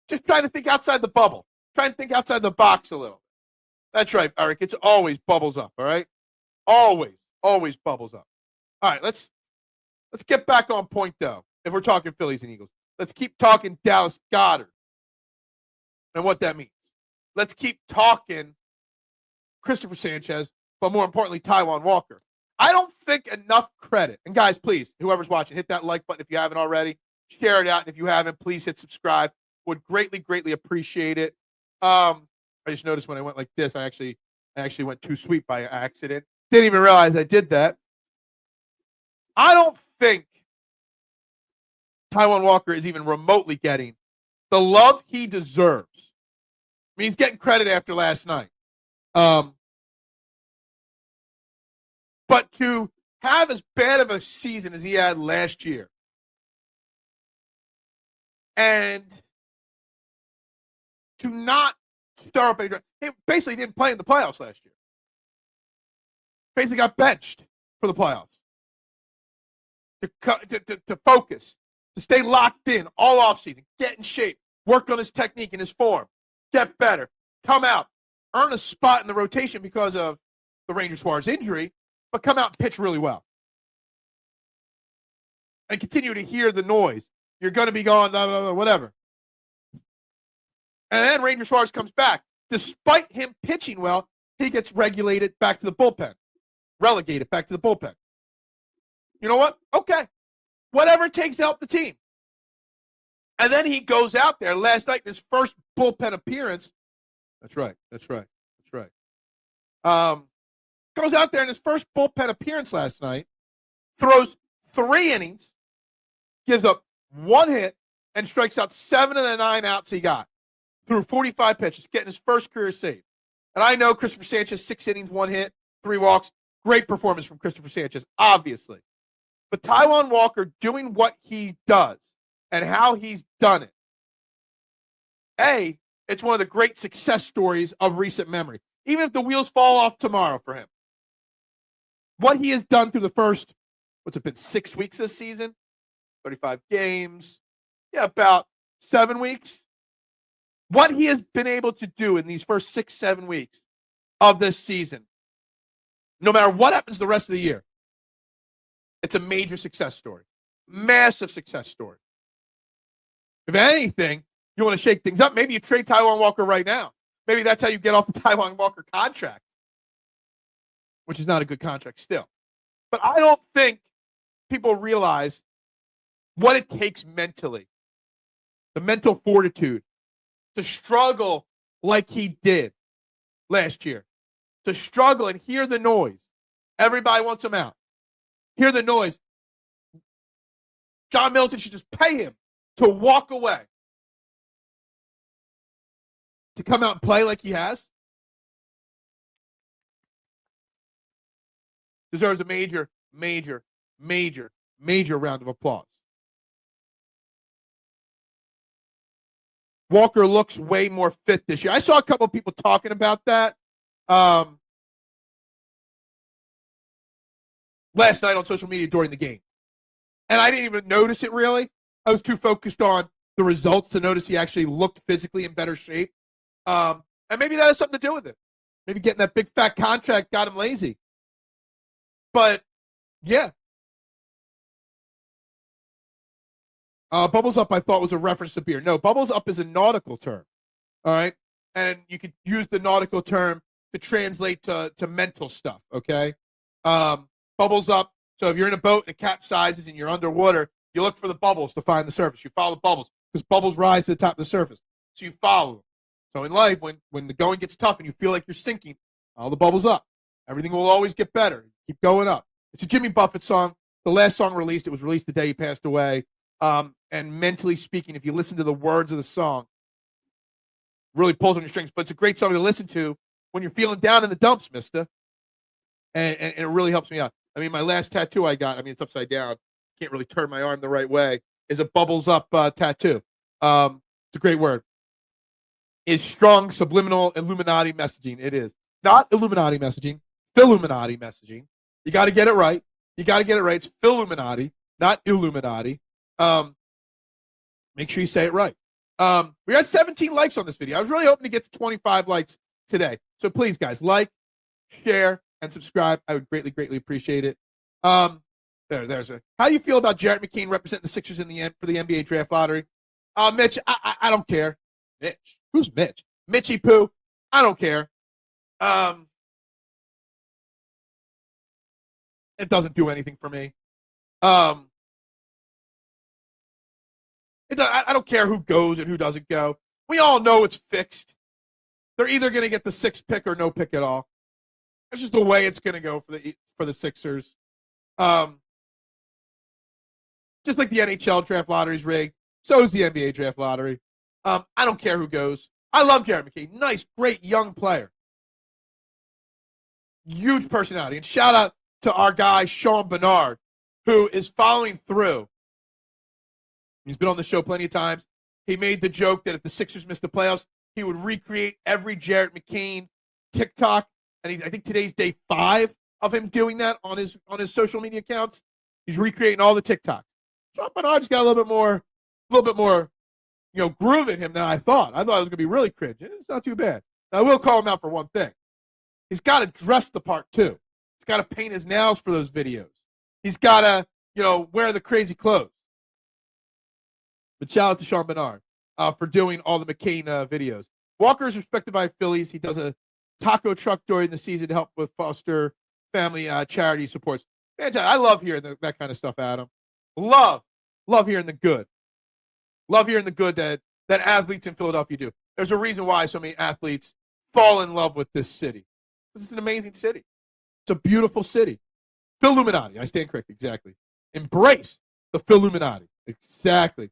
Just trying to think outside the bubble. Trying to think outside the box a little. That's right, Eric. It's always bubbles up, all right? Always bubbles up. All right, let's get back on point, though, if we're talking Phillies and Eagles. Let's keep talking Dallas Goedert and what that means. Let's keep talking Christopher Sanchez, but more importantly, Taijuan Walker. I don't think enough credit. And guys, please, whoever's watching, hit that like button if you haven't already. Share it out. And if you haven't, please hit subscribe. Would greatly, greatly appreciate it. I just noticed when I went like this, I actually went too sweet by accident. Didn't even realize I did that. I don't think Taijuan Walker is even remotely getting the love he deserves. I mean, he's getting credit after last night. But to have as bad of a season as he had last year and to not stir up any drama. He basically didn't play in the playoffs last year. Basically got benched for the playoffs. To focus, to stay locked in all offseason, get in shape, work on his technique and his form, get better, come out, earn a spot in the rotation because of the Ranger Suarez injury, but come out and pitch really well. And continue to hear the noise. You're going to be gone, blah, blah, blah, whatever. And then Ranger Suarez comes back. Despite him pitching well, he gets relegated back to the bullpen. You know what? Okay. Whatever it takes to help the team. And then he goes out there last night in his first bullpen appearance. That's right. Goes out there in his first bullpen appearance last night, throws 3 innings, gives up 1 hit, and strikes out 7 of the 9 outs he got through 45 pitches, getting his first career save. And I know Christopher Sanchez, 6 innings, 1 hit, 3 walks. Great performance from Christopher Sanchez, obviously. But Taijuan Walker doing what he does and how he's done it. It's one of the great success stories of recent memory. Even if the wheels fall off tomorrow for him. What he has done through the first, 6 weeks this season? 35 games. Yeah, about 7 weeks. What he has been able to do in these first 6, 7 weeks of this season, no matter what happens the rest of the year, it's a major success story. Massive success story. If anything, you want to shake things up, maybe you trade Taijuan Walker right now. Maybe that's how you get off the Taijuan Walker contract, which is not a good contract still. But I don't think people realize what it takes mentally, the mental fortitude to struggle like he did last year, to struggle and hear the noise Everybody wants him out. Hear the noise. John Middleton should just pay him to walk away. To come out and play like he has. Deserves a major, major, major, major round of applause. Walker looks way more fit this year. I saw a couple of people talking about that last night on social media during the game. And I didn't even notice it really. I was too focused on the results to notice he actually looked physically in better shape. And maybe that has something to do with it. Maybe getting that big fat contract got him lazy. But, yeah. Bubbles up, I thought, was a reference to beer. No, bubbles up is a nautical term. All right? And you could use the nautical term to translate to mental stuff, okay? Bubbles up. So if you're in a boat and it capsizes and you're underwater, you look for the bubbles to find the surface. You follow the bubbles because bubbles rise to the top of the surface. So you follow them. So in life, when the going gets tough and you feel like you're sinking, follow the bubbles up. Everything will always get better. Keep going up. It's a Jimmy Buffett song. The last song released, it was released the day he passed away. And mentally speaking, if you listen to the words of the song, really pulls on your strings. But it's a great song to listen to when you're feeling down in the dumps, mister. And it really helps me out. I mean, my last tattoo I got, it's upside down. Can't really turn my arm the right way, is a bubbles up tattoo. It's a great word. Is strong subliminal Illuminati messaging. It is. Not Illuminati messaging, Philluminati messaging. You got to get it right. It's Philluminati, not Illuminati. Make sure you say it right. We got 17 likes on this video. I was really hoping to get to 25 likes today. So please, guys, like, share, and subscribe. I would greatly, greatly appreciate it. There's a. How do you feel about Jarrett McCain representing the Sixers in the end for the NBA draft lottery? Mitch, I don't care. Mitch, who's Mitch? Mitchy Poo. I don't care. It doesn't do anything for me. I don't care who goes and who doesn't go. We all know it's fixed. They're either going to get the 6th pick or no pick at all. That's just the way it's going to go for the Sixers. Just like the NHL draft lottery is rigged, so is the NBA draft lottery. I don't care who goes. I love Jarrett McCain. Nice, great, young player. Huge personality. And shout out to our guy, Sean Bernard, who is following through. He's been on the show plenty of times. He made the joke that if the Sixers missed the playoffs, he would recreate every Jarrett McCain TikTok. And I think today's day 5 of him doing that on his social media accounts. He's recreating all the TikToks. Sean Bernard's got a little bit more, groove in him than I thought. I thought it was going to be really cringe. It's not too bad. Now, I will call him out for one thing. He's got to dress the part, too. He's got to paint his nails for those videos. He's got to, wear the crazy clothes. But shout out to Sean Bernard for doing all the McCain videos. Walker is respected by Phillies. He does a taco truck during the season to help with foster family charity supports. Fantastic. I love hearing that kind of stuff, Adam. Love hearing the good. Love hearing the good that athletes in Philadelphia do. There's a reason why so many athletes fall in love with this city. This is an amazing city. It's a beautiful city. Philluminati. I stand correct. Exactly. Embrace the Philluminati. Exactly.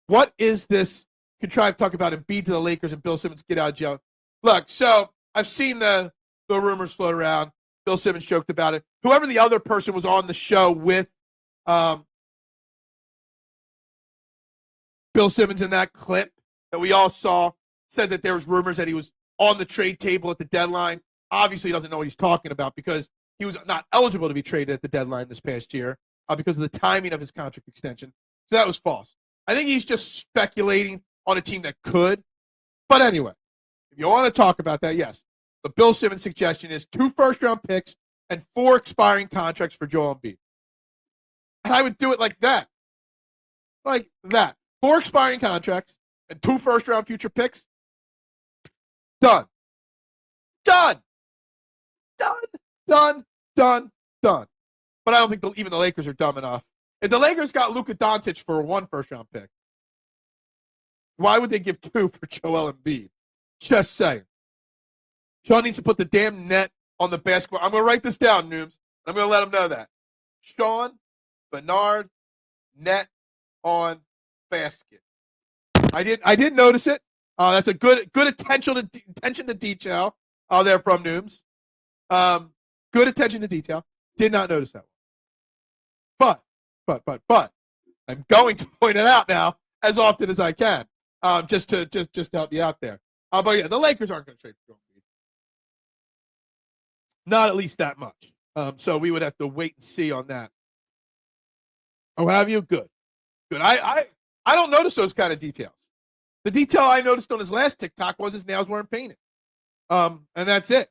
What is this contrived talk about Embiid to the Lakers and Bill Simmons get out of jail? Look, so I've seen the rumors float around. Bill Simmons joked about it. Whoever the other person was on the show with Bill Simmons in that clip that we all saw said that there was rumors that he was on the trade table at the deadline. Obviously, he doesn't know what he's talking about because he was not eligible to be traded at the deadline this past year because of the timing of his contract extension. So that was false. I think he's just speculating on a team that could. But anyway, if you want to talk about that, yes. The Bill Simmons suggestion is 2 first-round picks and 4 expiring contracts for Joel Embiid. And I would do it like that. Like that. 4 expiring contracts and 2 first-round future picks. Done. Done. Done. But I don't think even the Lakers are dumb enough. If the Lakers got Luka Doncic for 1 first-round pick, why would they give 2 for Joel Embiid? Just saying. Sean needs to put the damn net on the basketball. I'm going to write this down, Noobs. I'm going to let him know that. Sean Bernard net on basket. I didn't notice it. That's a good attention to detail there from Nooms. Good attention to detail. Did not notice that one. But I'm going to point it out now as often as I can, just to help you out there. But yeah, the Lakers aren't going to trade for Joel Embiid. Not at least that much. So we would have to wait and see on that. Oh, have you? Good. I don't notice those kind of details. The detail I noticed on his last TikTok was his nails weren't painted. And that's it.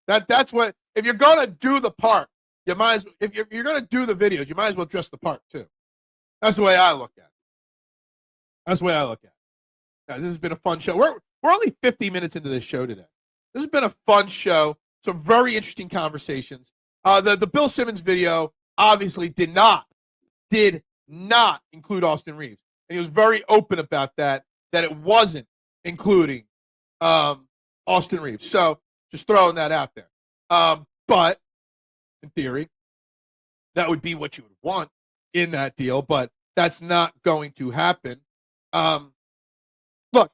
That's what, if you're gonna do the part, you might as, if you're gonna do the videos, you might as well dress the part too. That's the way I look at it. Guys, this has been a fun show. We're only 50 minutes into this show today. This has been a fun show. Some very interesting conversations. The Bill Simmons video obviously did not include Austin Reeves. And he was very open about that it wasn't including Austin Reeves. So just throwing that out there. But in theory, that would be what you would want in that deal, but that's not going to happen. Look,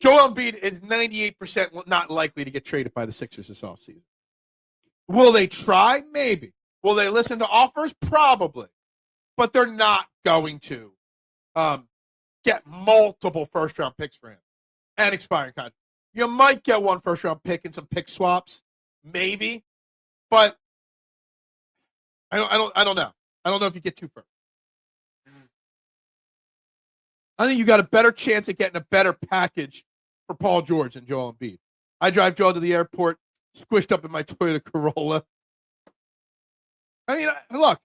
Joel Embiid is 98% not likely to get traded by the Sixers this offseason. Will they try? Maybe. Will they listen to offers? Probably. But they're not going to get multiple first-round picks for him and expiring contract. You might get one first-round pick and some pick swaps, maybe, but I don't know. I don't know if you get two first. I think you got a better chance at getting a better package for Paul George than Joel Embiid. I drive Joel to the airport, squished up in my Toyota Corolla. I mean, look,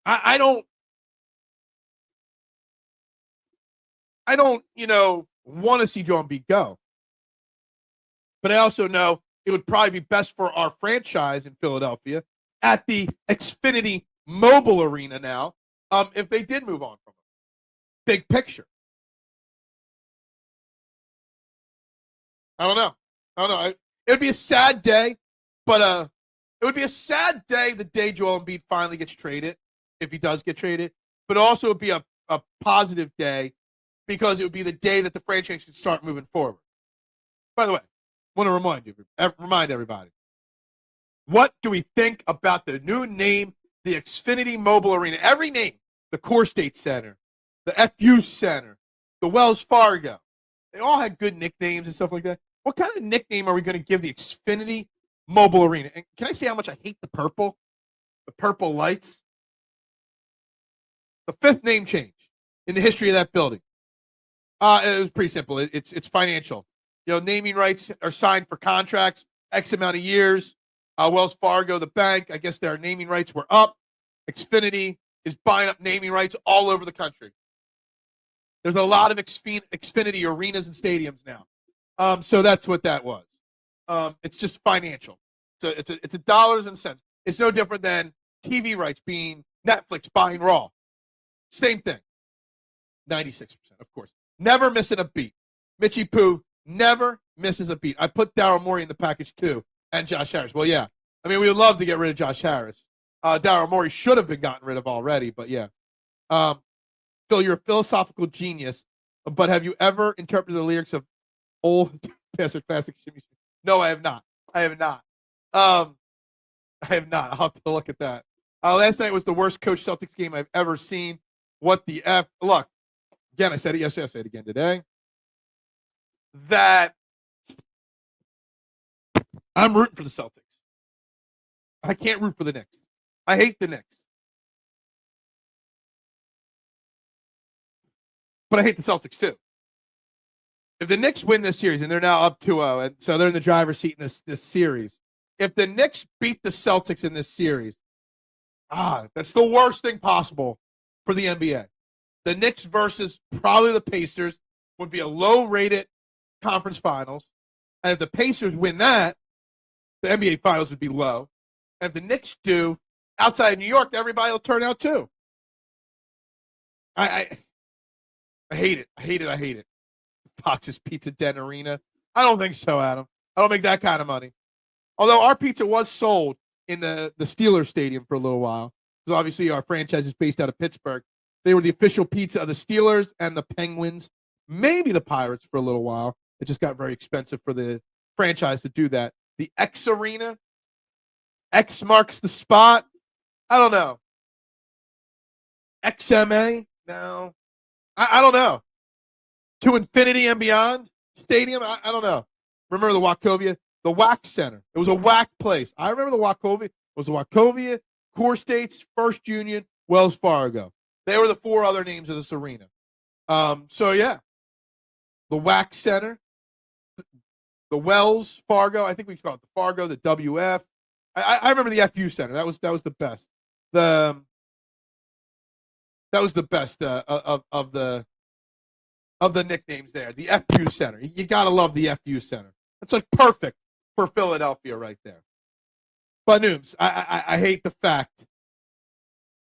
I don't, want to see Joel Embiid go. But I also know it would probably be best for our franchise in Philadelphia at the Xfinity Mobile Arena now, if they did move on from him. Big picture. I don't know. It would be a sad day, but it would be a sad day the day Joel Embiid finally gets traded, if he does get traded. But also it would be a positive day because it would be the day that the franchise should start moving forward. By the way, I want to remind everybody, what do we think about the new name, the Xfinity Mobile Arena? Every name, the Core State Center, the FU Center, the Wells Fargo, they all had good nicknames and stuff like that. What kind of nickname are we going to give the Xfinity Mobile Arena? And can I say how much I hate the purple lights? The fifth name change in the history of that building. It was pretty simple. It's financial. Naming rights are signed for contracts, X amount of years. Wells Fargo, the bank, I guess their naming rights were up. Xfinity is buying up naming rights all over the country. There's a lot of Xfinity arenas and stadiums now. So that's what that was. It's just financial. So it's a dollars and cents. It's no different than TV rights being Netflix buying Raw. Same thing. 96%, of course. Never missing a beat. Mitchie Poo never misses a beat. I put Daryl Morey in the package too, and Josh Harris. Well, yeah. I mean, we would love to get rid of Josh Harris. Daryl Morey should have been gotten rid of already, but yeah. Phil, you're a philosophical genius, but have you ever interpreted the lyrics of old Passer Classic? No, I have not. I have not. I'll have to look at that. Last night was the worst Coach Celtics game I've ever seen. What the F? Look, again, I said it yesterday. I said it again today. That I'm rooting for the Celtics. I can't root for the Knicks. I hate the Knicks. But I hate the Celtics too. If the Knicks win this series, and they're now up 2-0, and so they're in the driver's seat in this series, if the Knicks beat the Celtics in this series, that's the worst thing possible for the NBA. The Knicks versus probably the Pacers would be a low-rated conference finals. And if the Pacers win that, the NBA finals would be low. And if the Knicks do, outside of New York, everybody will turn out too. I hate it. I hate it. Fox's Pizza Den Arena. I don't think so, Adam. I don't make that kind of money. Although our pizza was sold in the Steelers stadium for a little while. Because obviously our franchise is based out of Pittsburgh. They were the official pizza of the Steelers and the Penguins, maybe the Pirates for a little while. It just got very expensive for the franchise to do that. The X Arena, X marks the spot. I don't know. XMA? No. I don't know. To infinity and beyond stadium? I don't know. Remember the Wachovia? The WAC Center. It was a WAC place. I remember the Wachovia. It was the Wachovia, Core States, First Union, Wells Fargo. They were the four other names of this arena. So, yeah. The WAC Center. The Wells Fargo. I think we call it the Fargo, the WF. I remember the FU Center. That was the best. That was the best of the nicknames there. The FU Center. You gotta love the FU Center. That's like perfect for Philadelphia right there. But Nooms, I hate the fact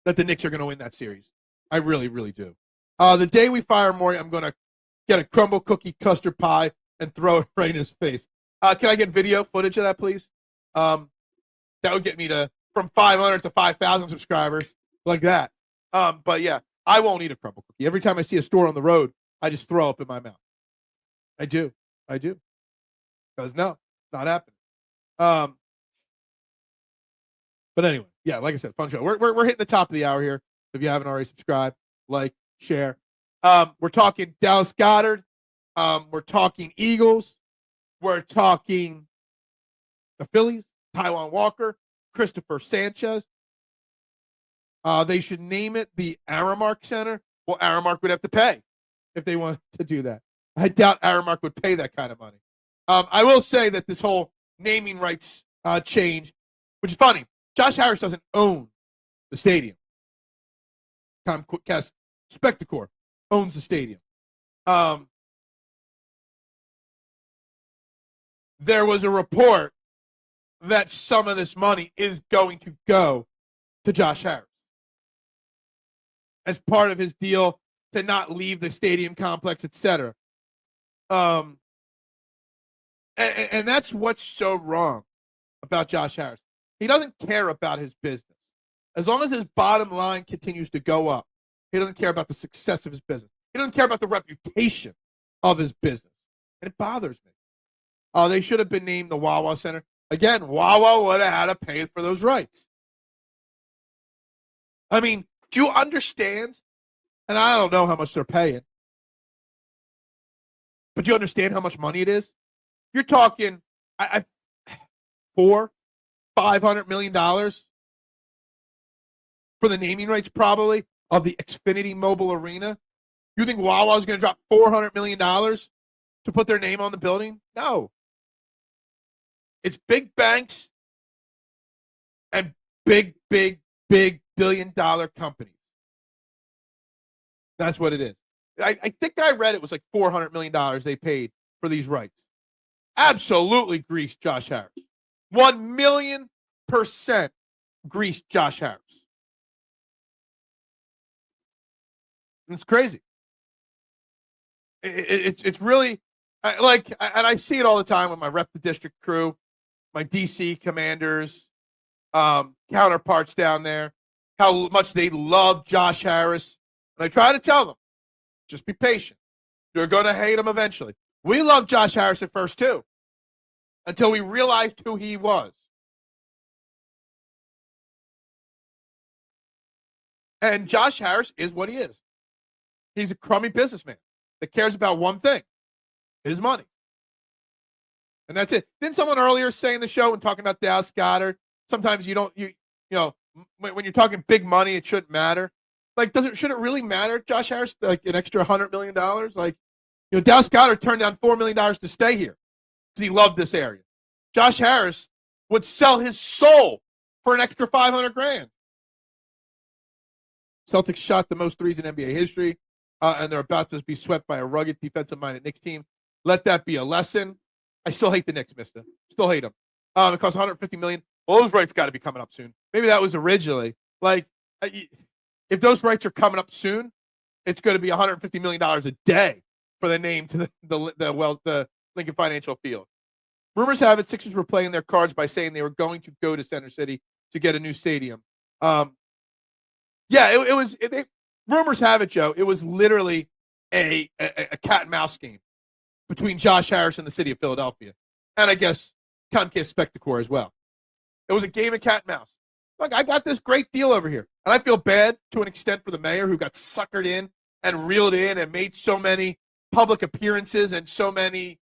that the Knicks are going to win that series. I really, really do. The day we fire Morey, I'm going to get a crumble cookie custard pie and throw it right in his face. Can I get video footage of that, please? That would get me from 500 to 5,000 subscribers, like that. But yeah, I won't eat a crumble cookie. Every time I see a store on the road, I just throw up in my mouth. I do. Because no, not happening. But anyway, yeah, like I said, fun show. We're hitting the top of the hour here. If you haven't already subscribed, like, share. We're talking Dallas Goedert. We're talking Eagles. We're talking the Phillies, Taiwan Walker, Christopher Sanchez. They should name it the Aramark Center. Well, Aramark would have to pay if they wanted to do that. I doubt Aramark would pay that kind of money. I will say that this whole naming rights change, which is funny, Josh Harris doesn't own the stadium. Comcast Spectacor owns the stadium. There was a report that some of this money is going to go to Josh Harris as part of his deal to not leave the stadium complex, etc. And that's what's so wrong about Josh Harris. He doesn't care about his business. As long as his bottom line continues to go up, he doesn't care about the success of his business. He doesn't care about the reputation of his business. And it bothers me. They should have been named the Wawa Center. Again, Wawa would have had to pay for those rights. I mean, do you understand? And I don't know how much they're paying. But do you understand how much money it is? You're talking $400-500 million for the naming rights, probably, of the Xfinity Mobile Arena. You think Wawa is going to drop $400 million to put their name on the building? No. It's big banks and big billion-dollar companies. That's what it is. I think I read it was like $400 million they paid for these rights. Absolutely greased Josh Harris. 1,000,000% greased Josh Harris. It's crazy. It's really like, and I see it all the time with my Rep the District crew, my DC commanders, counterparts down there, how much they love Josh Harris. And I try to tell them, just be patient. You're going to hate him eventually. We loved Josh Harris at first, too, until we realized who he was. And Josh Harris is what he is. He's a crummy businessman that cares about one thing, his money. And that's it. Didn't someone earlier say in the show when talking about Dallas Goedert, sometimes when you're talking big money, it shouldn't matter. Like, should it really matter, Josh Harris, like an extra $100 million? Like, Dallas Goedert turned down $4 million to stay here because he loved this area. Josh Harris would sell his soul for an extra $500,000. Celtics shot the most threes in NBA history, and they're about to be swept by a rugged defensive-minded Knicks team. Let that be a lesson. I still hate the Knicks, mister. Still hate them. It costs $150 million. Well, those rights got to be coming up soon. Maybe that was originally. Like, if those rights are coming up soon, it's going to be $150 million a day for the name to the Lincoln Financial Field. rumors have it Sixers were playing their cards by saying they were going to go to Center City to get a new stadium. Rumors have it, Joe, it was literally a cat and mouse game between Josh Harris and the city of Philadelphia. And I guess Comcast Spectacor as well. It was a game of cat and mouse. Look, I got this great deal over here. And I feel bad to an extent for the mayor who got suckered in and reeled in and made so many public appearances and so many,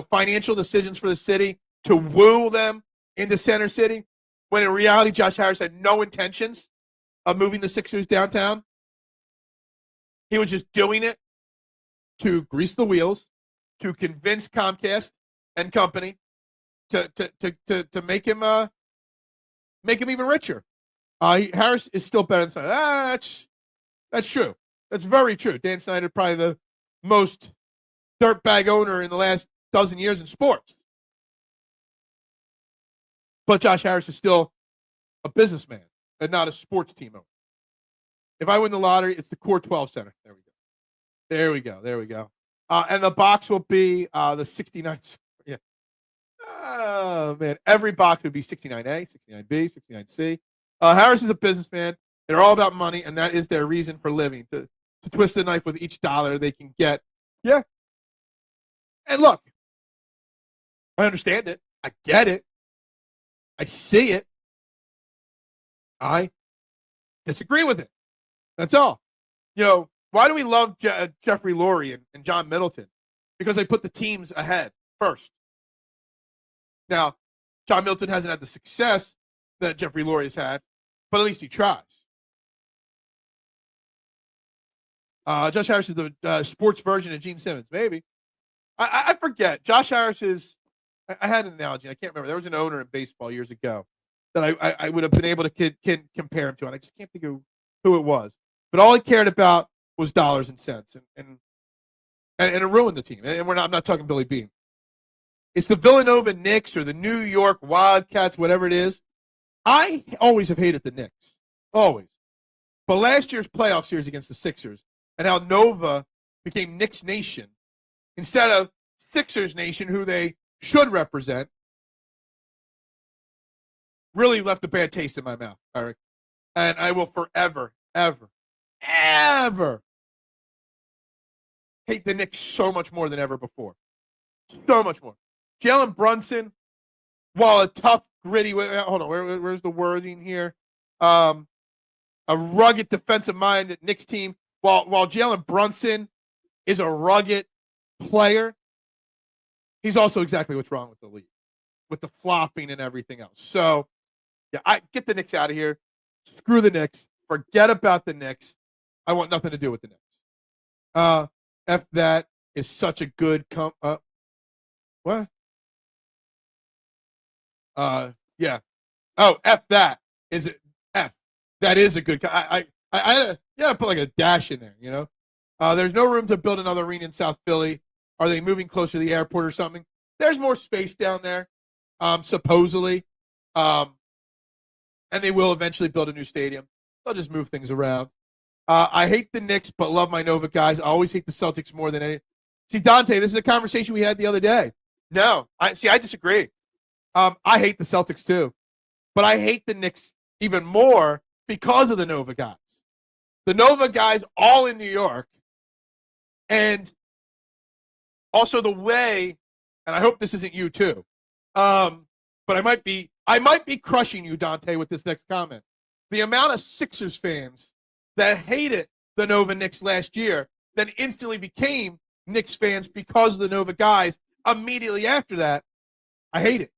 financial decisions for the city to woo them into Center City, when in reality, Josh Harris had no intentions of moving the Sixers downtown. He was just doing it to grease the wheels, to convince Comcast and company to make him even richer. Harris is still better than Snyder. That's true. That's very true. Dan Snyder, probably the most dirtbag owner in the last dozen years in sports. But Josh Harris is still a businessman and not a sports team owner. If I win the lottery, it's the Core 12 Center. There we go. And the box will be the 69. Yeah. Oh, man. Every box would be 69A, 69B, 69C. Harris is a businessman. They're all about money, and that is their reason for living, to twist the knife with each dollar they can get. Yeah. And look, I understand it. I get it. I see it. I disagree with it. That's all. Why do we love Jeffrey Lurie and John Middleton? Because they put the teams ahead first. Now, John Middleton hasn't had the success that Jeffrey Lurie has had, but at least he tries. Josh Harris is the sports version of Gene Simmons, maybe. I forget. Josh Harris is, I had an analogy. I can't remember. There was an owner in baseball years ago that I would have been able to compare him to, and I just can't think of who it was. But all he cared about was dollars and cents, and it ruined the team. And I'm not talking Billy Beane. It's the Villanova Knicks or the New York Wildcats, whatever it is. I always have hated the Knicks, always. But last year's playoff series against the Sixers, and how Nova became Knicks Nation instead of Sixers Nation, who they should represent, really left a bad taste in my mouth, Eric. And I will forever, ever hate the Knicks so much more than ever before. So much more. Jalen Brunson, while a tough, gritty, hold on, where's the wording here? A rugged defensive-minded Knicks team. While Jalen Brunson is a rugged player, he's also exactly what's wrong with the league, with the flopping and everything else. So, yeah, I get the Knicks out of here. Screw the Knicks. Forget about the Knicks. I want nothing to do with the Knicks. F that is such a good what? Yeah. Oh, F that is it. F that is a good. I put like a dash in there. There's no room to build another arena in South Philly. Are they moving closer to the airport or something? There's more space down there, supposedly, and they will eventually build a new stadium. They'll just move things around. I hate the Knicks, but love my Nova guys. I always hate the Celtics more than any. See, Dante, this is a conversation we had the other day. No, I disagree. I hate the Celtics too, but I hate the Knicks even more because of the Nova guys. The Nova guys all in New York, and also the way, and I hope this isn't you too, but I might be crushing you, Dante, with this next comment. The amount of Sixers fans that hated the Nova Knicks last year, then instantly became Knicks fans because of the Nova guys immediately after that, I hate it.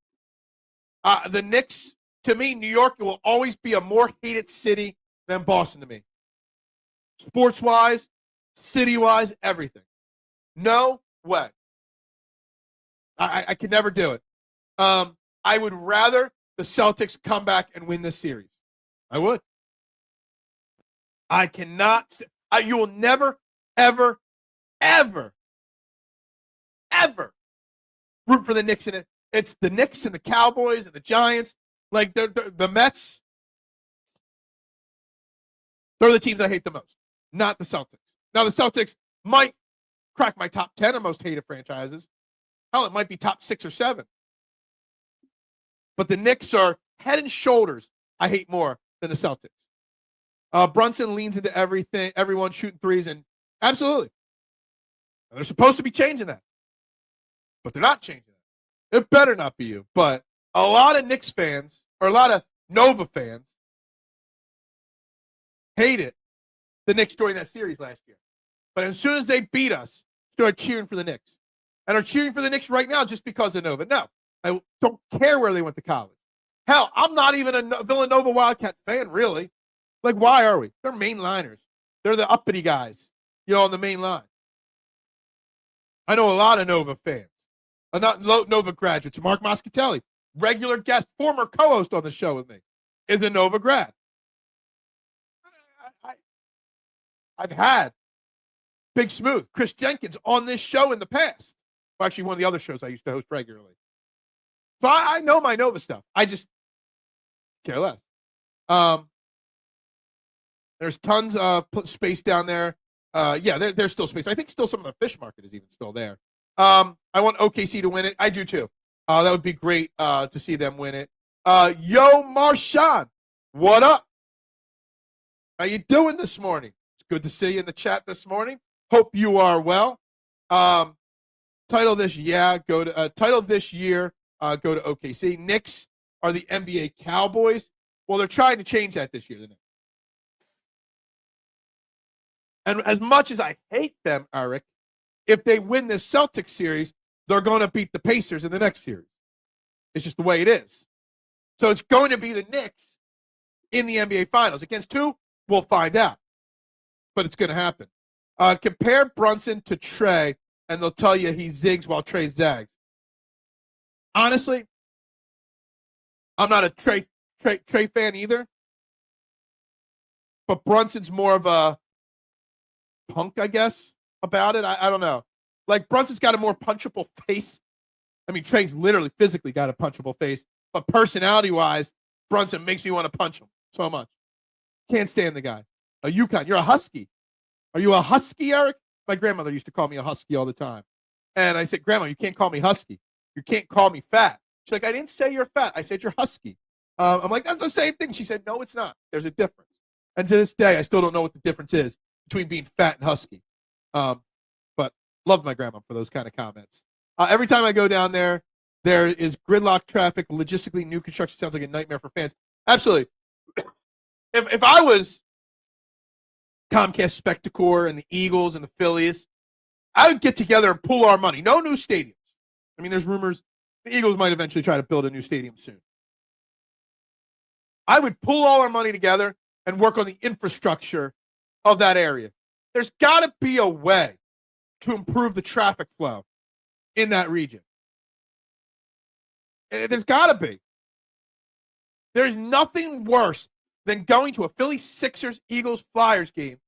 The Knicks, to me, New York will always be a more hated city than Boston to me. Sports-wise, city-wise, everything. No way. I could never do it. I would rather the Celtics come back and win this series. I would. I cannot. You will never, ever, ever, ever root for the Knicks in it. It's the Knicks and the Cowboys and the Giants. Like the Mets. They're the teams I hate the most, not the Celtics. Now, the Celtics might crack my top 10 of most hated franchises. Hell, it might be top 6 or 7. But the Knicks are head and shoulders I hate more than the Celtics. Brunson leans into everything, everyone shooting threes, and absolutely. They're supposed to be changing that, but they're not changing that. It better not be you. But a lot of Knicks fans, or a lot of Nova fans, hated the Knicks during that series last year. But as soon as they beat us, started cheering for the Knicks. And are cheering for the Knicks right now just because of Nova. No, I don't care where they went to college. Hell, I'm not even a Villanova Wildcat fan, really. Like, why are we? They're mainliners. They're the uppity guys, on the main line. I know a lot of Nova fans. Not Nova graduates. Mark Moschitelli, regular guest, former co-host on the show with me, is a Nova grad. I've had Big Smooth, Chris Jenkins on this show in the past. Well, actually, one of the other shows I used to host regularly. So I know my Nova stuff. I just care less. There's tons of space down there. There's still space. I think still some of the fish market is even still there. I want OKC to win it. I do too. That would be great to see them win it. Yo, Marshawn, what up? How you doing this morning? It's good to see you in the chat this morning. Hope you are well. Title this year, go to OKC. Knicks are the NBA Cowboys. Well, they're trying to change that this year, the Knicks. And as much as I hate them, Eric, if they win this Celtics series, they're going to beat the Pacers in the next series. It's just the way it is. So it's going to be the Knicks in the NBA Finals. Against who? We'll find out. But it's going to happen. Compare Brunson to Trey, and they'll tell you he zigs while Trey zags. Honestly, I'm not a Trey fan either. But Brunson's more of a punk, I guess, about it. I don't know. Like, Brunson's got a more punchable face. I mean, Trey's literally physically got a punchable face. But personality-wise, Brunson makes me want to punch him so much. Can't stand the guy. A UConn. You're a Husky. Are you a Husky, Eric? My grandmother used to call me a Husky all the time. And I said, Grandma, you can't call me Husky. You can't call me fat. She's like, I didn't say you're fat. I said you're Husky. I'm like, that's the same thing. She said, no, it's not. There's a difference. And to this day, I still don't know what the difference is between being fat and Husky. But love my grandma for those kind of comments. Every time I go down there is gridlock traffic, logistically new construction sounds like a nightmare for fans. Absolutely. If I was Comcast Spectacor and the Eagles and the Phillies, I would get together and pool our money. No new stadiums. I mean, there's rumors the Eagles might eventually try to build a new stadium soon. I would pool all our money together and work on the infrastructure of that area. There's got to be a way to improve the traffic flow in that region. There's got to be. There's nothing worse than going to a Phillies, Sixers, Eagles, Flyers game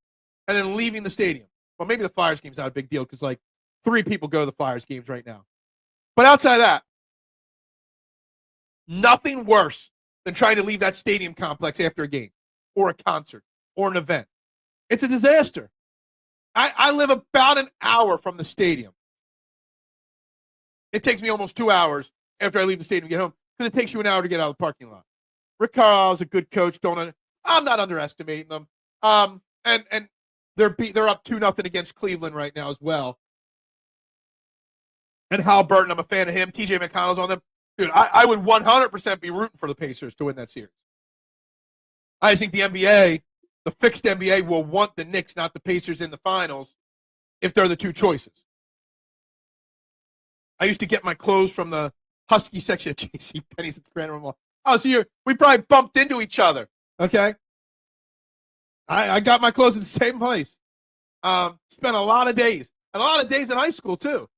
and then leaving the stadium. Well, maybe the Flyers game's not a big deal because, like, 3 people go to the Flyers games right now. But outside of that, nothing worse than trying to leave that stadium complex after a game or a concert or an event. It's a disaster. I live about an hour from the stadium. It takes me almost 2 hours after I leave the stadium to get home because it takes you an hour to get out of the parking lot. Rick Carlisle's a good coach. I'm not underestimating them. And they're up 2-0 against Cleveland right now as well. And Hal Burton, I'm a fan of him. TJ McConnell's on them. Dude, I would 100% be rooting for the Pacers to win that series. I think the NBA, the fixed NBA, will want the Knicks, not the Pacers, in the finals if they're the two choices. I used to get my clothes from the Husky section at JCPenney's at the Grand River Mall. Oh, so we probably bumped into each other, okay? I got my clothes at the same place. Spent a lot of days, and a lot of days in high school, too.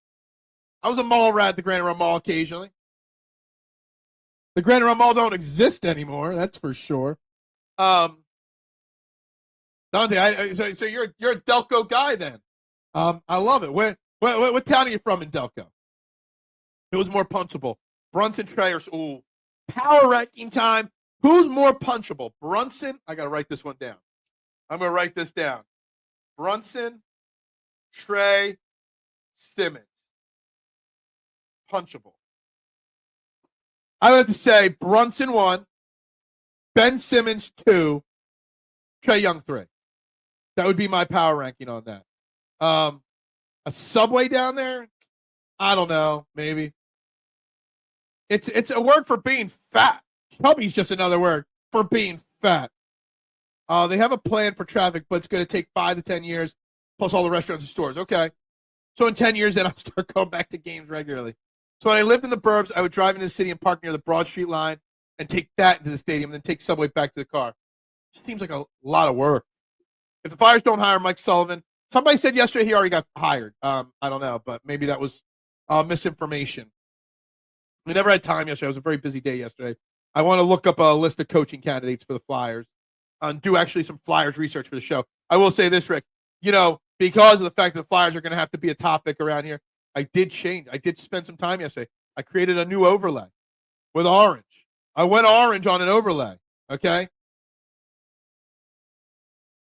I was a mall rat at the Grand River Mall occasionally. The Grand River Mall don't exist anymore, that's for sure. Dante, so you're a Delco guy then. I love it. What town are you from in Delco? It was more punchable. Brunson, Trey, or power ranking time. Who's more punchable? Brunson. I got to write this one down. I'm going to write this down. Brunson, Trey, Simmons. Punchable. I would have to say Brunson 1, Ben Simmons 2, Trae Young 3. That would be my power ranking on that. A Subway down there? I don't know. Maybe. It's a word for being fat. Chubby's just another word for being fat. They have a plan for traffic, but it's going to take 5 to 10 years, plus all the restaurants and stores. Okay. So in 10 years, then I'll start going back to games regularly. So when I lived in the burbs, I would drive into the city and park near the Broad Street line and take that into the stadium and then take Subway back to the car. It seems like a lot of work. If the Flyers don't hire Mike Sullivan, somebody said yesterday he already got hired. I don't know, but maybe that was misinformation. We never had time yesterday. It was a very busy day yesterday. I want to look up a list of coaching candidates for the Flyers and do actually some Flyers research for the show. I will say this, Rick. Because of the fact that the Flyers are going to have to be a topic around here, I did spend some time yesterday. I created a new overlay with orange. I went orange on an overlay. Okay.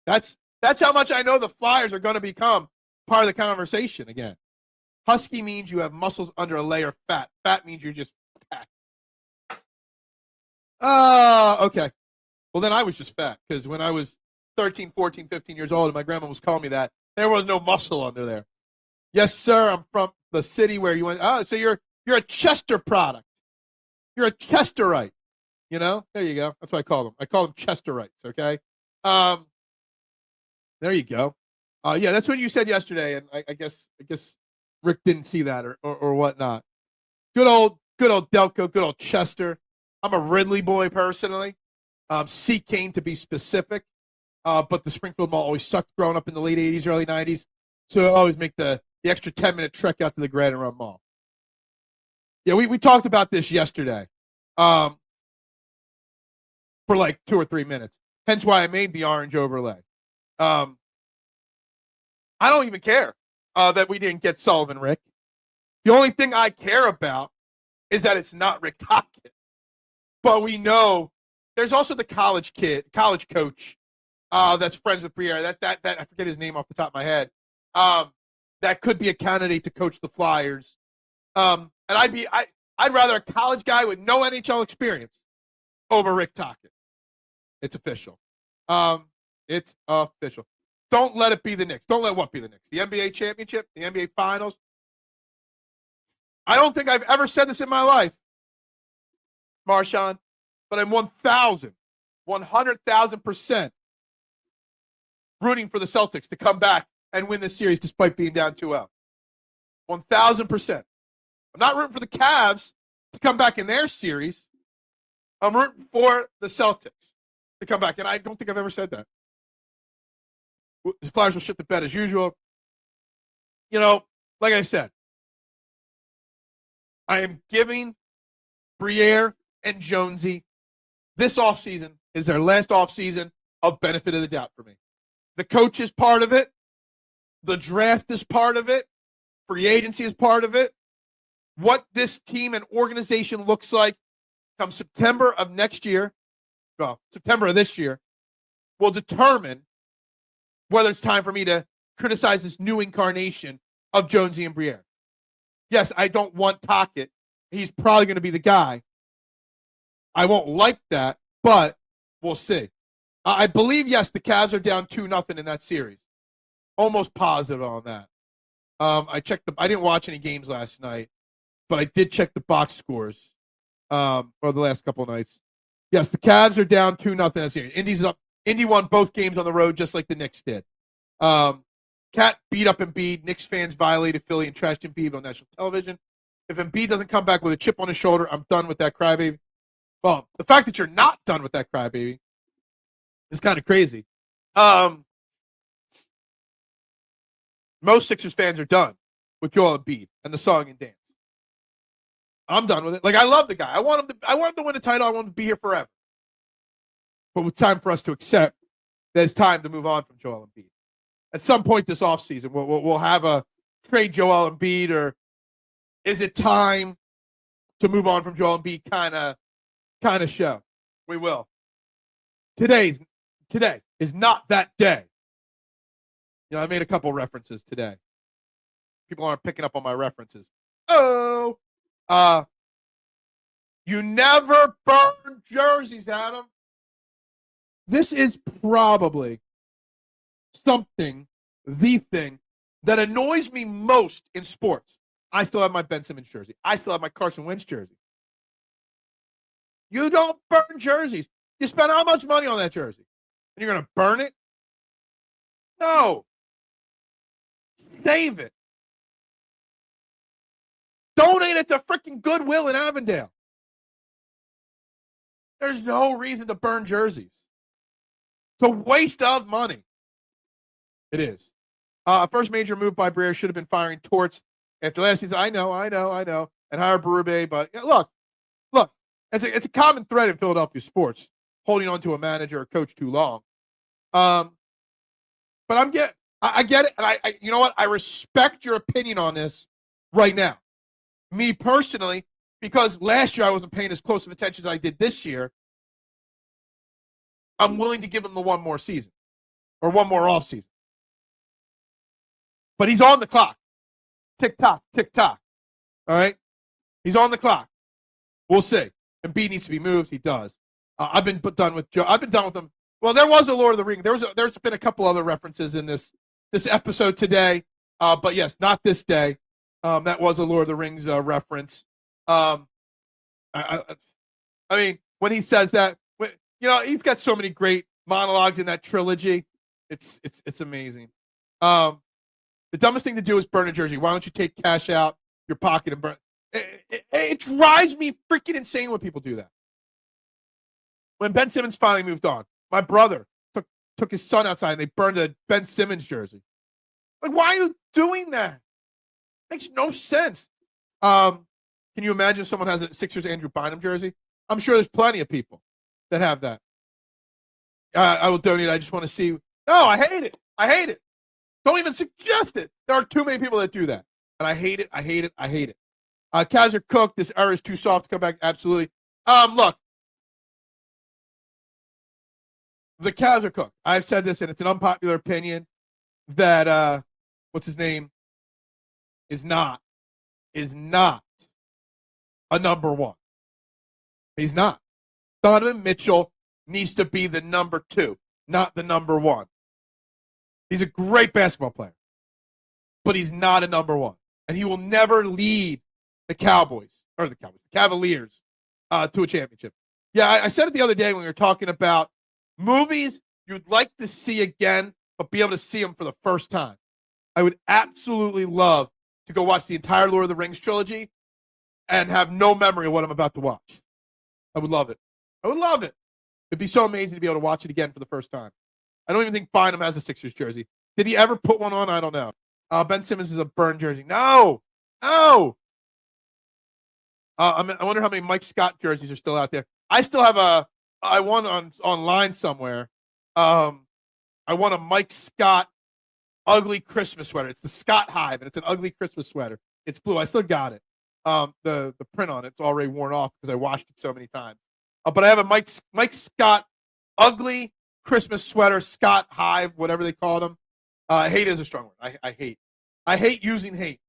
That's how much I know the Flyers are going to become part of the conversation again. Husky means you have muscles under a layer of fat. Fat means you're just fat. Okay. Well, then I was just fat because when I was 13, 14, 15 years old and my grandma was calling me that, there was no muscle under there. Yes, sir. I'm from the city where you went. Oh, so you're a Chester product. You're a Chesterite. There you go. That's what I call them. I call them Chesterites. Okay. There you go. Yeah, that's what you said yesterday, and I guess Rick didn't see that or whatnot. Good old Delco. Good old Chester. I'm a Ridley boy personally. C. Kane to be specific. But the Springfield Mall always sucked growing up in the late 80s, early 90s. So I always make the extra 10-minute trek out to the Grand and Run Mall. Yeah, we talked about this yesterday for like 2 or 3 minutes. Hence why I made the orange overlay. I don't even care that we didn't get Sullivan, Rick. The only thing I care about is that it's not Rick Tocchet. But we know there's also the college coach that's friends with Briere. That I forget his name off the top of my head. That could be a candidate to coach the Flyers. And I'd rather a college guy with no NHL experience over Rick Tocchet. It's official. It's official. Don't let it be the Knicks. Don't let what be the Knicks? The NBA championship, the NBA finals. I don't think I've ever said this in my life, Marshawn, but I'm 100,000% rooting for the Celtics to come back and win this series despite being down 2-0. 1,000%. I'm not rooting for the Cavs to come back in their series. I'm rooting for the Celtics to come back, and I don't think I've ever said that. The Flyers will shit the bed as usual. Like I said, I am giving Briere and Jonesy this offseason is their last offseason of benefit of the doubt for me. The coach is part of it. The draft is part of it. Free agency is part of it. What this team and organization looks like come September of next year, September of this year, will determine whether it's time for me to criticize this new incarnation of Jonesy and Briere. Yes, I don't want Tocchet. He's probably going to be the guy. I won't like that, but we'll see. I believe, yes, the Cavs are down 2-0 in that series. Almost positive on that. I didn't watch any games last night, but I did check the box scores for the last couple of nights. Yes, the Cavs are down 2-0 in that series. Indy's up. Indy won both games on the road just like the Knicks did. Cat beat up Embiid. Knicks fans violated Philly and trashed Embiid on national television. If Embiid doesn't come back with a chip on his shoulder, I'm done with that crybaby. Well, the fact that you're not done with that crybaby is kind of crazy. Most Sixers fans are done with Joel Embiid and the song and dance. I'm done with it. Like, I love the guy. I want him to win a title. I want him to be here forever. But it's time for us to accept that it's time to move on from Joel Embiid. At some point this offseason, we'll have a trade Joel Embiid, or is it time to move on from Joel Embiid kind of show. We will. Today is not that day. I made a couple references today. People aren't picking up on my references. You never burn jerseys, Adam. This is probably the thing that annoys me most in sports. I still have my Ben Simmons jersey. I still have my Carson Wentz jersey. You don't burn jerseys. You spend how much money on that jersey? And you're going to burn it? No. Save it. Donate it to freaking Goodwill in Avondale. There's no reason to burn jerseys. It's a waste of money. It is. First major move by Breer should have been firing Torts after last season. I know. And hire Berube, but yeah, look. It's a common thread in Philadelphia sports, holding on to a manager or coach too long. But I get it, and I you know what? I respect your opinion on this right now. Me personally, because last year I wasn't paying as close of attention as I did this year, I'm willing to give him the one more season or one more off season. But he's on the clock. Tick tock, tick tock. All right, he's on the clock. We'll see. Embiid needs to be moved. He does. I've been done with Joe. I've been done with him. Well, there was a Lord of the Rings. There's been a couple other references in this episode today. But yes, not this day. That was a Lord of the Rings reference. I mean, when he says that, he's got so many great monologues in that trilogy. It's amazing. The dumbest thing to do is burn a jersey. Why don't you take cash out your pocket and burn? It drives me freaking insane when people do that. When Ben Simmons finally moved on, my brother took his son outside and they burned a Ben Simmons jersey. Like, why are you doing that? Makes no sense. Can you imagine if someone has a Sixers Andrew Bynum jersey? I'm sure there's plenty of people that have that. I will donate. I just want to see. No, I hate it. Don't even suggest it. There are too many people that do that. And I hate it. Cavs are cooked. This era is too soft to come back. Absolutely. Look. The Cavs are cooked. I've said this, and it's an unpopular opinion that what's his name is not a number one. He's not. Donovan Mitchell needs to be the number 2, not the number 1. He's a great basketball player, but he's not a number 1, and he will never lead the Cavaliers to a championship. Yeah, I said it the other day when we were talking about movies you'd like to see again, but be able to see them for the first time. I would absolutely love to go watch the entire Lord of the Rings trilogy and have no memory of what I'm about to watch. I would love it. It'd be so amazing to be able to watch it again for the first time. I don't even think Bynum has a Sixers jersey. Did he ever put one on? I don't know. Ben Simmons is a burned jersey. No. I wonder how many Mike Scott jerseys are still out there. I still have I won online somewhere. I won a Mike Scott ugly Christmas sweater. It's the Scott Hive, and it's an ugly Christmas sweater. It's blue. I still got it. The print on it's already worn off because I washed it so many times. But I have a Mike Scott ugly Christmas sweater, Scott Hive, whatever they call them. Hate is a strong word. I hate using hate,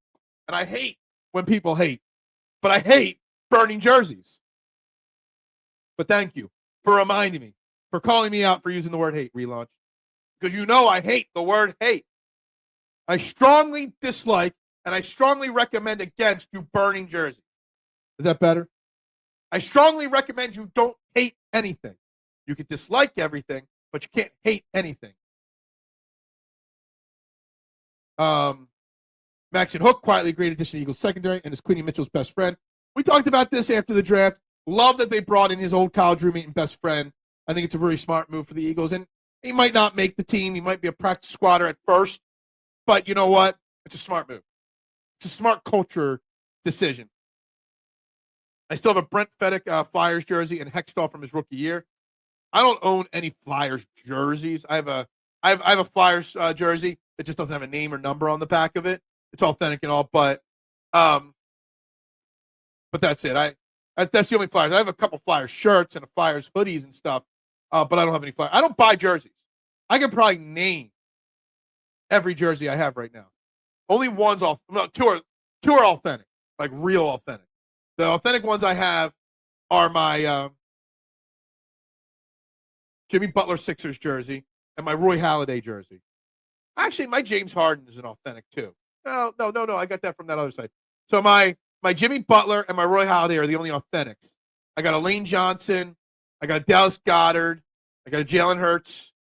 and I hate when people hate. But I hate burning jerseys. But thank you for reminding me, for calling me out for using the word hate, Relaunch. Because I hate the word hate. I strongly dislike and I strongly recommend against you burning jerseys. Is that better? I strongly recommend you don't hate anything. You can dislike everything, but you can't hate anything. Max and Hook quietly great addition to Eagles secondary and is Quinny Mitchell's best friend. We talked about this after the draft. Love that they brought in his old college roommate and best friend. I think it's a very smart move for the Eagles. And he might not make the team. He might be a practice squatter at first. But you know what? It's a smart move. It's a smart culture decision. I still have a Brent Fedek Flyers jersey and Hextall from his rookie year. I don't own any Flyers jerseys. I have a Flyers jersey that just doesn't have a name or number on the back of it. It's authentic and all, but that's it. That's the only Flyers. I have a couple Flyers shirts and a Flyers hoodies and stuff, but I don't have any Flyers. I don't buy jerseys. I can probably name every jersey I have right now. Only two are authentic, like real authentic. The authentic ones I have are my Jimmy Butler Sixers jersey and my Roy Halladay jersey. Actually, my James Harden is an authentic too. No. I got that from that other side. So my Jimmy Butler and my Roy Halladay are the only authentics. I got a Lane Johnson. I got a Dallas Goedert. I got a Jalen Hurts.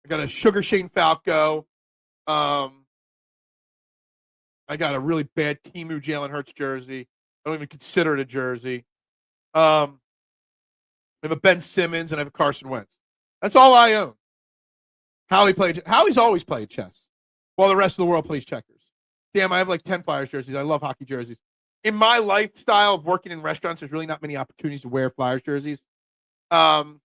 I got a Sugar Shane Falco. I got a really bad Timu Jalen Hurts jersey. I don't even consider it a jersey. I have a Ben Simmons and I have a Carson Wentz. That's all I own. Howie's always played chess while the rest of the world plays checkers. Damn, I have like 10 Flyers jerseys. I love hockey jerseys. In my lifestyle of working in restaurants, there's really not many opportunities to wear Flyers jerseys. And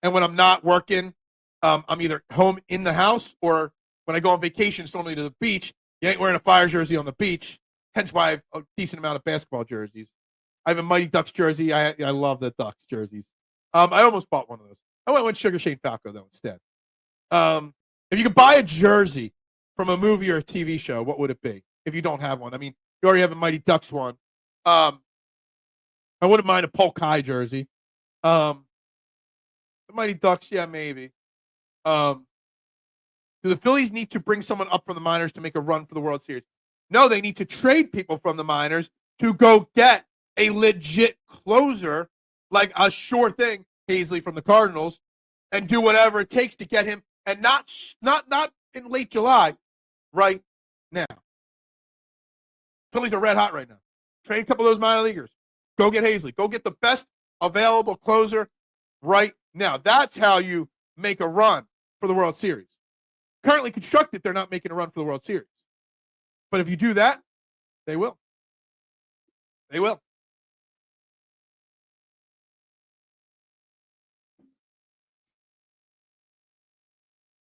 when I'm not working, I'm either home in the house or when I go on vacation, it's normally to the beach. You ain't wearing a Flyers jersey on the beach. Hence why I have a decent amount of basketball jerseys. I have a Mighty Ducks jersey. I love the Ducks jerseys. I almost bought one of those. I went with Sugar Shane Falco, though, instead. If you could buy a jersey from a movie or a TV show, what would it be if you don't have one? I mean, you already have a Mighty Ducks one. I wouldn't mind a Polk High jersey. The Mighty Ducks, yeah, maybe. Do the Phillies need to bring someone up from the minors to make a run for the World Series? No, they need to trade people from the minors to go get a legit closer, like a sure thing, Hazley from the Cardinals, and do whatever it takes to get him, and not in late July, right now. Phillies are red hot right now. Trade a couple of those minor leaguers. Go get Hazley. Go get the best available closer right now. That's how you make a run for the World Series. Currently constructed, they're not making a run for the World Series. But if you do that, they will. They will.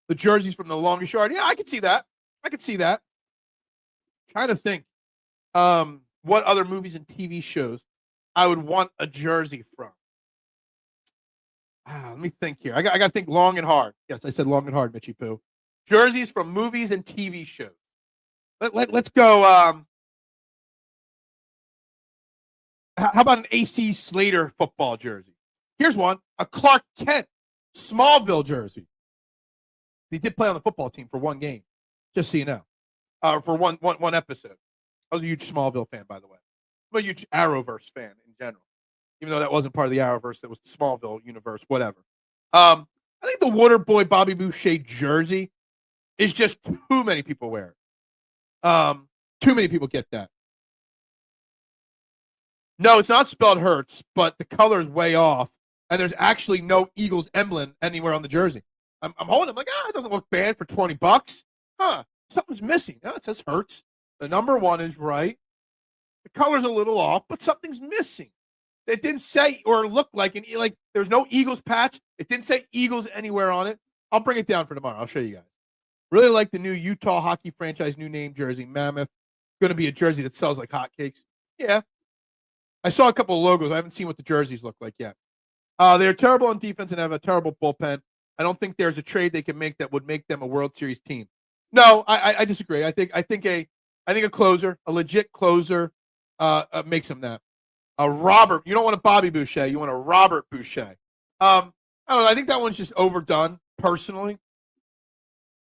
The jerseys from The Longest Yard. Yeah, I could see that. Trying to think what other movies and TV shows I would want a jersey from. Let me think here. I got to think long and hard. Yes, I said long and hard, Mitchie Poo. Jerseys from movies and TV shows. Let's go. How about an AC Slater football jersey? Here's one. A Clark Kent Smallville jersey. He did play on the football team for one game, just so you know. For one episode. I was a huge Smallville fan, by the way. I'm a huge Arrowverse fan in general. Even though that wasn't part of the Arrowverse, that was the Smallville universe, whatever. I think the Waterboy Bobby Boucher jersey is just too many people wear it. Too many people get that. No, it's not spelled Hurts, but the color is way off, and there's actually no Eagles emblem anywhere on the jersey. I'm holding. I'm like, it doesn't look bad for $20. Something's missing. No, it says Hurts. The number 1 is right. The color's a little off, but something's missing. It didn't say or look like there's no Eagles patch. It didn't say Eagles anywhere on it. I'll bring it down for tomorrow. I'll show you guys. Really like the new Utah hockey franchise new name jersey, Mammoth. Going to be a jersey that sells like hotcakes. Yeah. I saw a couple of logos. I haven't seen what the jerseys look like yet. They're terrible on defense and have a terrible bullpen. I don't think there's a trade they can make that would make them a World Series team. No, I disagree. I think a closer, a legit closer, makes him that. A Robert, you don't want a Bobby Boucher, you want a Robert Boucher. I don't know. I think that one's just overdone. Personally,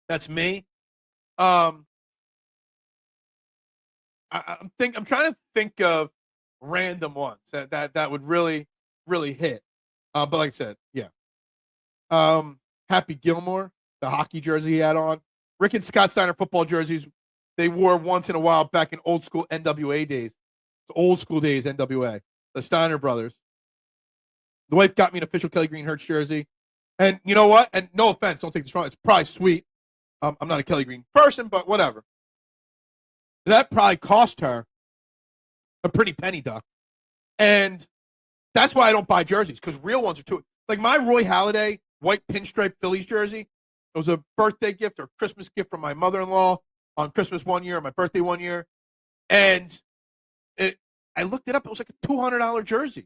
that's me. I'm trying to think of random ones that would really hit. But like I said, yeah. Happy Gilmore, the hockey jersey he had on. Rick and Scott Steiner football jerseys, they wore once in a while back in old school NWA days. It's old school days, NWA. The Steiner brothers. The wife got me an official Kelly Green Hurts jersey. And you know what? And no offense, don't take this wrong. It's probably sweet. I'm not a Kelly Green person, but whatever. That probably cost her a pretty penny, Duck. And that's why I don't buy jerseys, because real ones are too. Like my Roy Halladay white pinstripe Phillies jersey. It was a birthday gift or Christmas gift from my mother-in-law on Christmas one year, my birthday one year. And I looked it up. It was like a $200 jersey.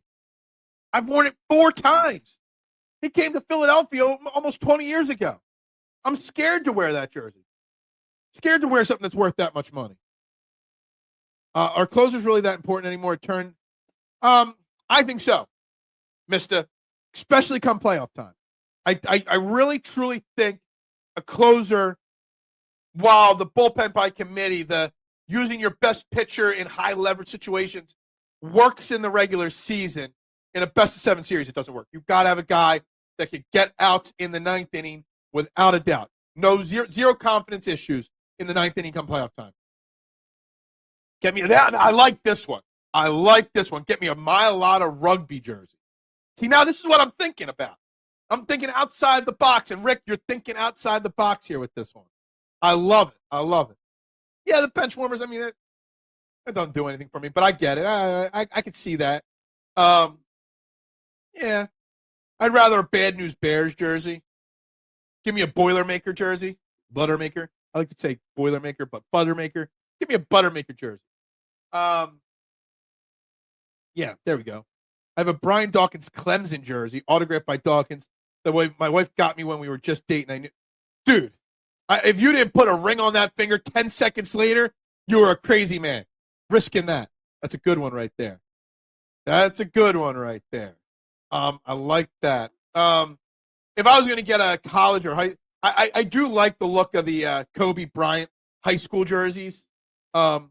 I've worn it 4 times. He came to Philadelphia almost 20 years ago. I'm scared to wear that jersey. Scared to wear something that's worth that much money. Are closers really that important anymore? I think so. Mister, especially come playoff time. I really, truly think a closer, while the bullpen by committee, the using your best pitcher in high leverage situations works in the regular season, in a best of 7 series, it doesn't work. You've got to have a guy that can get outs in the 9th inning without a doubt. No zero confidence issues in the 9th inning come playoff time. Get me that. I like this one. Get me a Mile-Lotta rugby jersey. See, now this is what I'm thinking about. I'm thinking outside the box. And, Rick, you're thinking outside the box here with this one. I love it. Yeah, the bench warmers, I mean, it doesn't do anything for me, but I get it. I can see that. Yeah. I'd rather a Bad News Bears jersey. Give me a Boilermaker jersey. Buttermaker. I like to say Boilermaker, but Buttermaker. Give me a Buttermaker jersey. Yeah, there we go. I have a Brian Dawkins Clemson jersey, autographed by Dawkins. The way my wife got me when we were just dating. I knew, dude, if you didn't put a ring on that finger 10 seconds later, you were a crazy man. Risking that. That's a good one right there. I like that. If I was going to get a college or high, I do like the look of the Kobe Bryant high school jerseys. That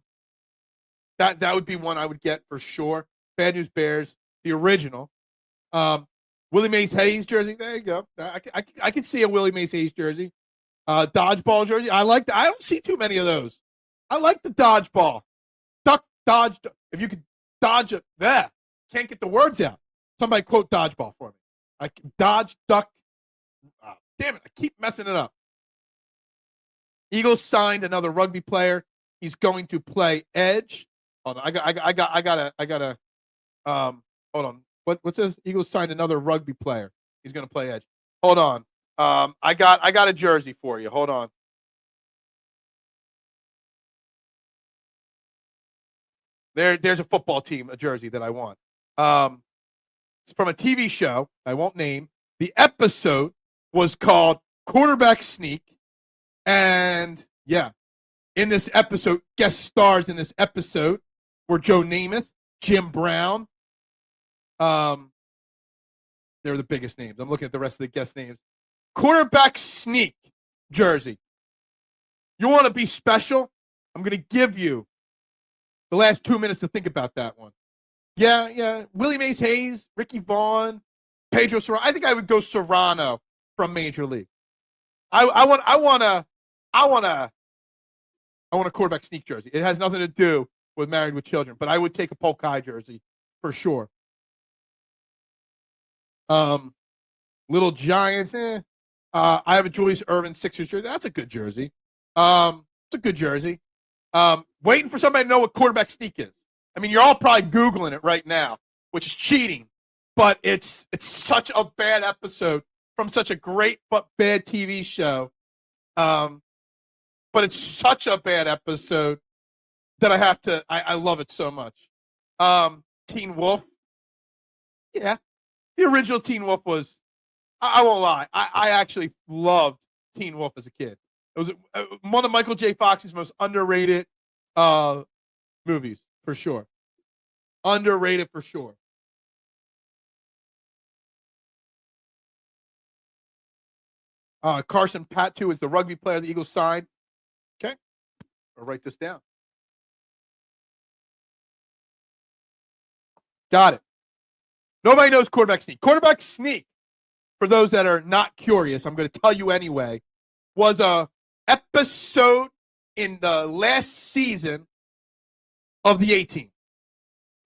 would be one I would get for sure. Bad News Bears, the original. Willie Mays Hayes jersey. There you go. I can see a Willie Mays Hayes jersey. Dodgeball jersey. I like that. I don't see too many of those. I like the dodgeball. Duck, dodge. If you could dodge it, there. Can't get the words out. Somebody quote dodgeball for me. I can dodge, duck. Damn it! I keep messing it up. Eagles signed another rugby player. He's going to play edge. Hold on. I gotta. Hold on. What's this? Eagles signed another rugby player. He's going to play edge. Hold on. I got a jersey for you. Hold on. There's a football team, a jersey that I want. It's from a TV show I won't name. The episode was called Quarterback Sneak. And yeah, in this episode, guest stars in this episode were Joe Namath, Jim Brown. They're the biggest names. I'm looking at the rest of the guest names. Quarterback Sneak jersey. You want to be special? I'm going to give you the last 2 minutes to think about that one. Yeah. Willie Mays Hayes, Ricky Vaughn, Pedro Serrano. I think I would go Serrano from Major League. I want a quarterback sneak jersey. It has nothing to do with Married with Children, but I would take a Polk High jersey for sure. Little Giants. I have a Julius Erving Sixers jersey. That's a good jersey. It's a good jersey. Waiting for somebody to know what quarterback sneak is. I mean, you're all probably Googling it right now, which is cheating, but it's such a bad episode from such a great but bad TV show. But it's such a bad episode that I love it so much. Teen Wolf. Yeah. The original Teen Wolf was, I won't lie, I actually loved Teen Wolf as a kid. It was one of Michael J. Fox's most underrated movies, for sure. Underrated for sure. Carson Patu is the rugby player the Eagles signed. Okay. I'll write this down. Got it. Nobody knows quarterback sneak. Quarterback sneak, for those that are not curious, I'm going to tell you anyway, was a episode in the last season of the A-Team.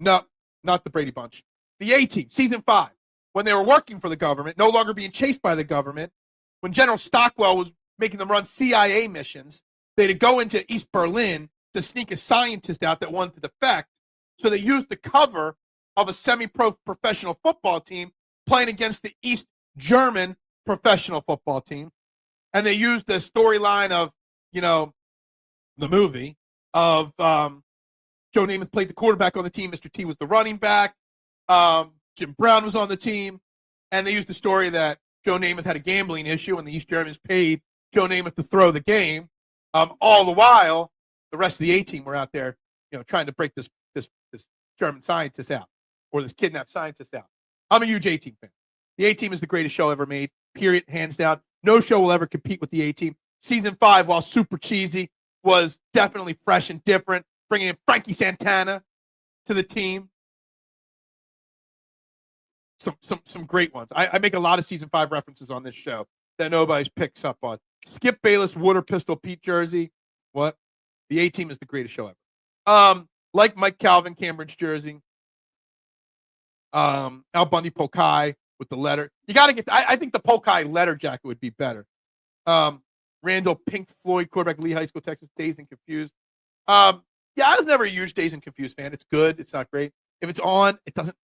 No, not the Brady Bunch. The A-Team, season 5, when they were working for the government, no longer being chased by the government, when General Stockwell was making them run CIA missions, they had to go into East Berlin to sneak a scientist out that wanted to defect. So they used the cover of a semi-pro professional football team playing against the East German professional football team. And they used the storyline of, the movie of Joe Namath played the quarterback on the team. Mr. T was the running back. Jim Brown was on the team. And they used the story that Joe Namath had a gambling issue and the East Germans paid Joe Namath to throw the game. All the while, the rest of the A-Team were out there, trying to break this German scientist out, or this kidnapped scientist out. I'm a huge A-Team fan. The A-Team is the greatest show ever made, period, hands down. No show will ever compete with the A-Team. Season 5, while super cheesy, was definitely fresh and different, bringing in Frankie Santana to the team. Some great ones. I make a lot of Season 5 references on this show that nobody picks up on. Skip Bayless, Water Pistol Pete jersey. What? The A-Team is the greatest show ever. Like Mike Calvin, Cambridge jersey. Al Bundy Pokai with the letter. You got to get. I think the Pokai letter jacket would be better. Randall Pink Floyd, quarterback, Lee High School, Texas. Dazed and Confused. Yeah, I was never a huge Dazed and Confused fan. It's good. It's not great. If it's on, it doesn't.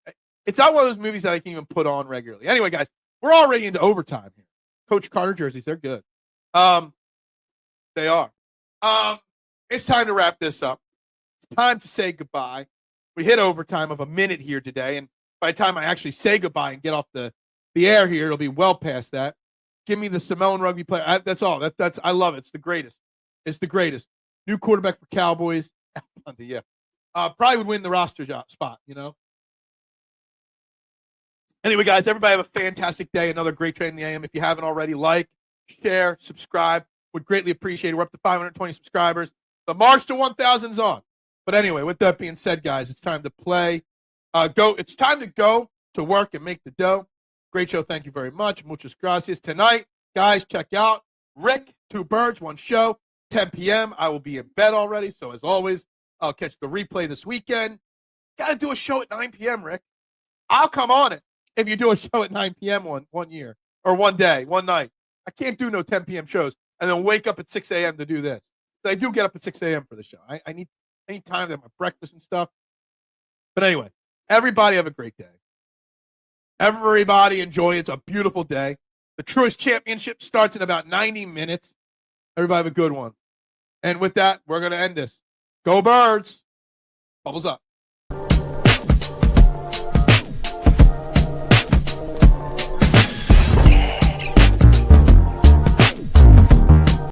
It's not one of those movies that I can even put on regularly. Anyway, guys, we're already into overtime here. Coach Carter jerseys, they're good. They are. It's time to wrap this up. It's time to say goodbye. We hit overtime of a minute here today, and by the time I actually say goodbye and get off the air here, it'll be well past that. Give me the Samoan rugby player. That's all. That's I love it. It's the greatest. It's the greatest. New quarterback for Cowboys. Yeah. Probably would win the roster spot, you know. Anyway, guys, everybody have a fantastic day. Another great trade in the AM. If you haven't already, like, share, subscribe. Would greatly appreciate it. We're up to 520 subscribers. The march to 1,000 is on. But anyway, with that being said, guys, it's time to play. It's time to go to work and make the dough. Great show. Thank you very much. Muchas gracias. Tonight, guys, check out Rick, 2 Birds, 1 Show, 10 p.m. I will be in bed already. So, as always, I'll catch the replay this weekend. Got to do a show at 9 p.m., Rick. I'll come on it if you do a show at 9 p.m. one year or one day, one night. I can't do no 10 p.m. shows and then wake up at 6 a.m. to do this. But I do get up at 6 a.m. for the show. I need time to have my breakfast and stuff. But anyway, everybody have a great day. Everybody enjoy it. It's a beautiful day. The Truist Championship starts in about 90 minutes. Everybody have a good one. And with that, we're going to end this. Go Birds. Bubbles up.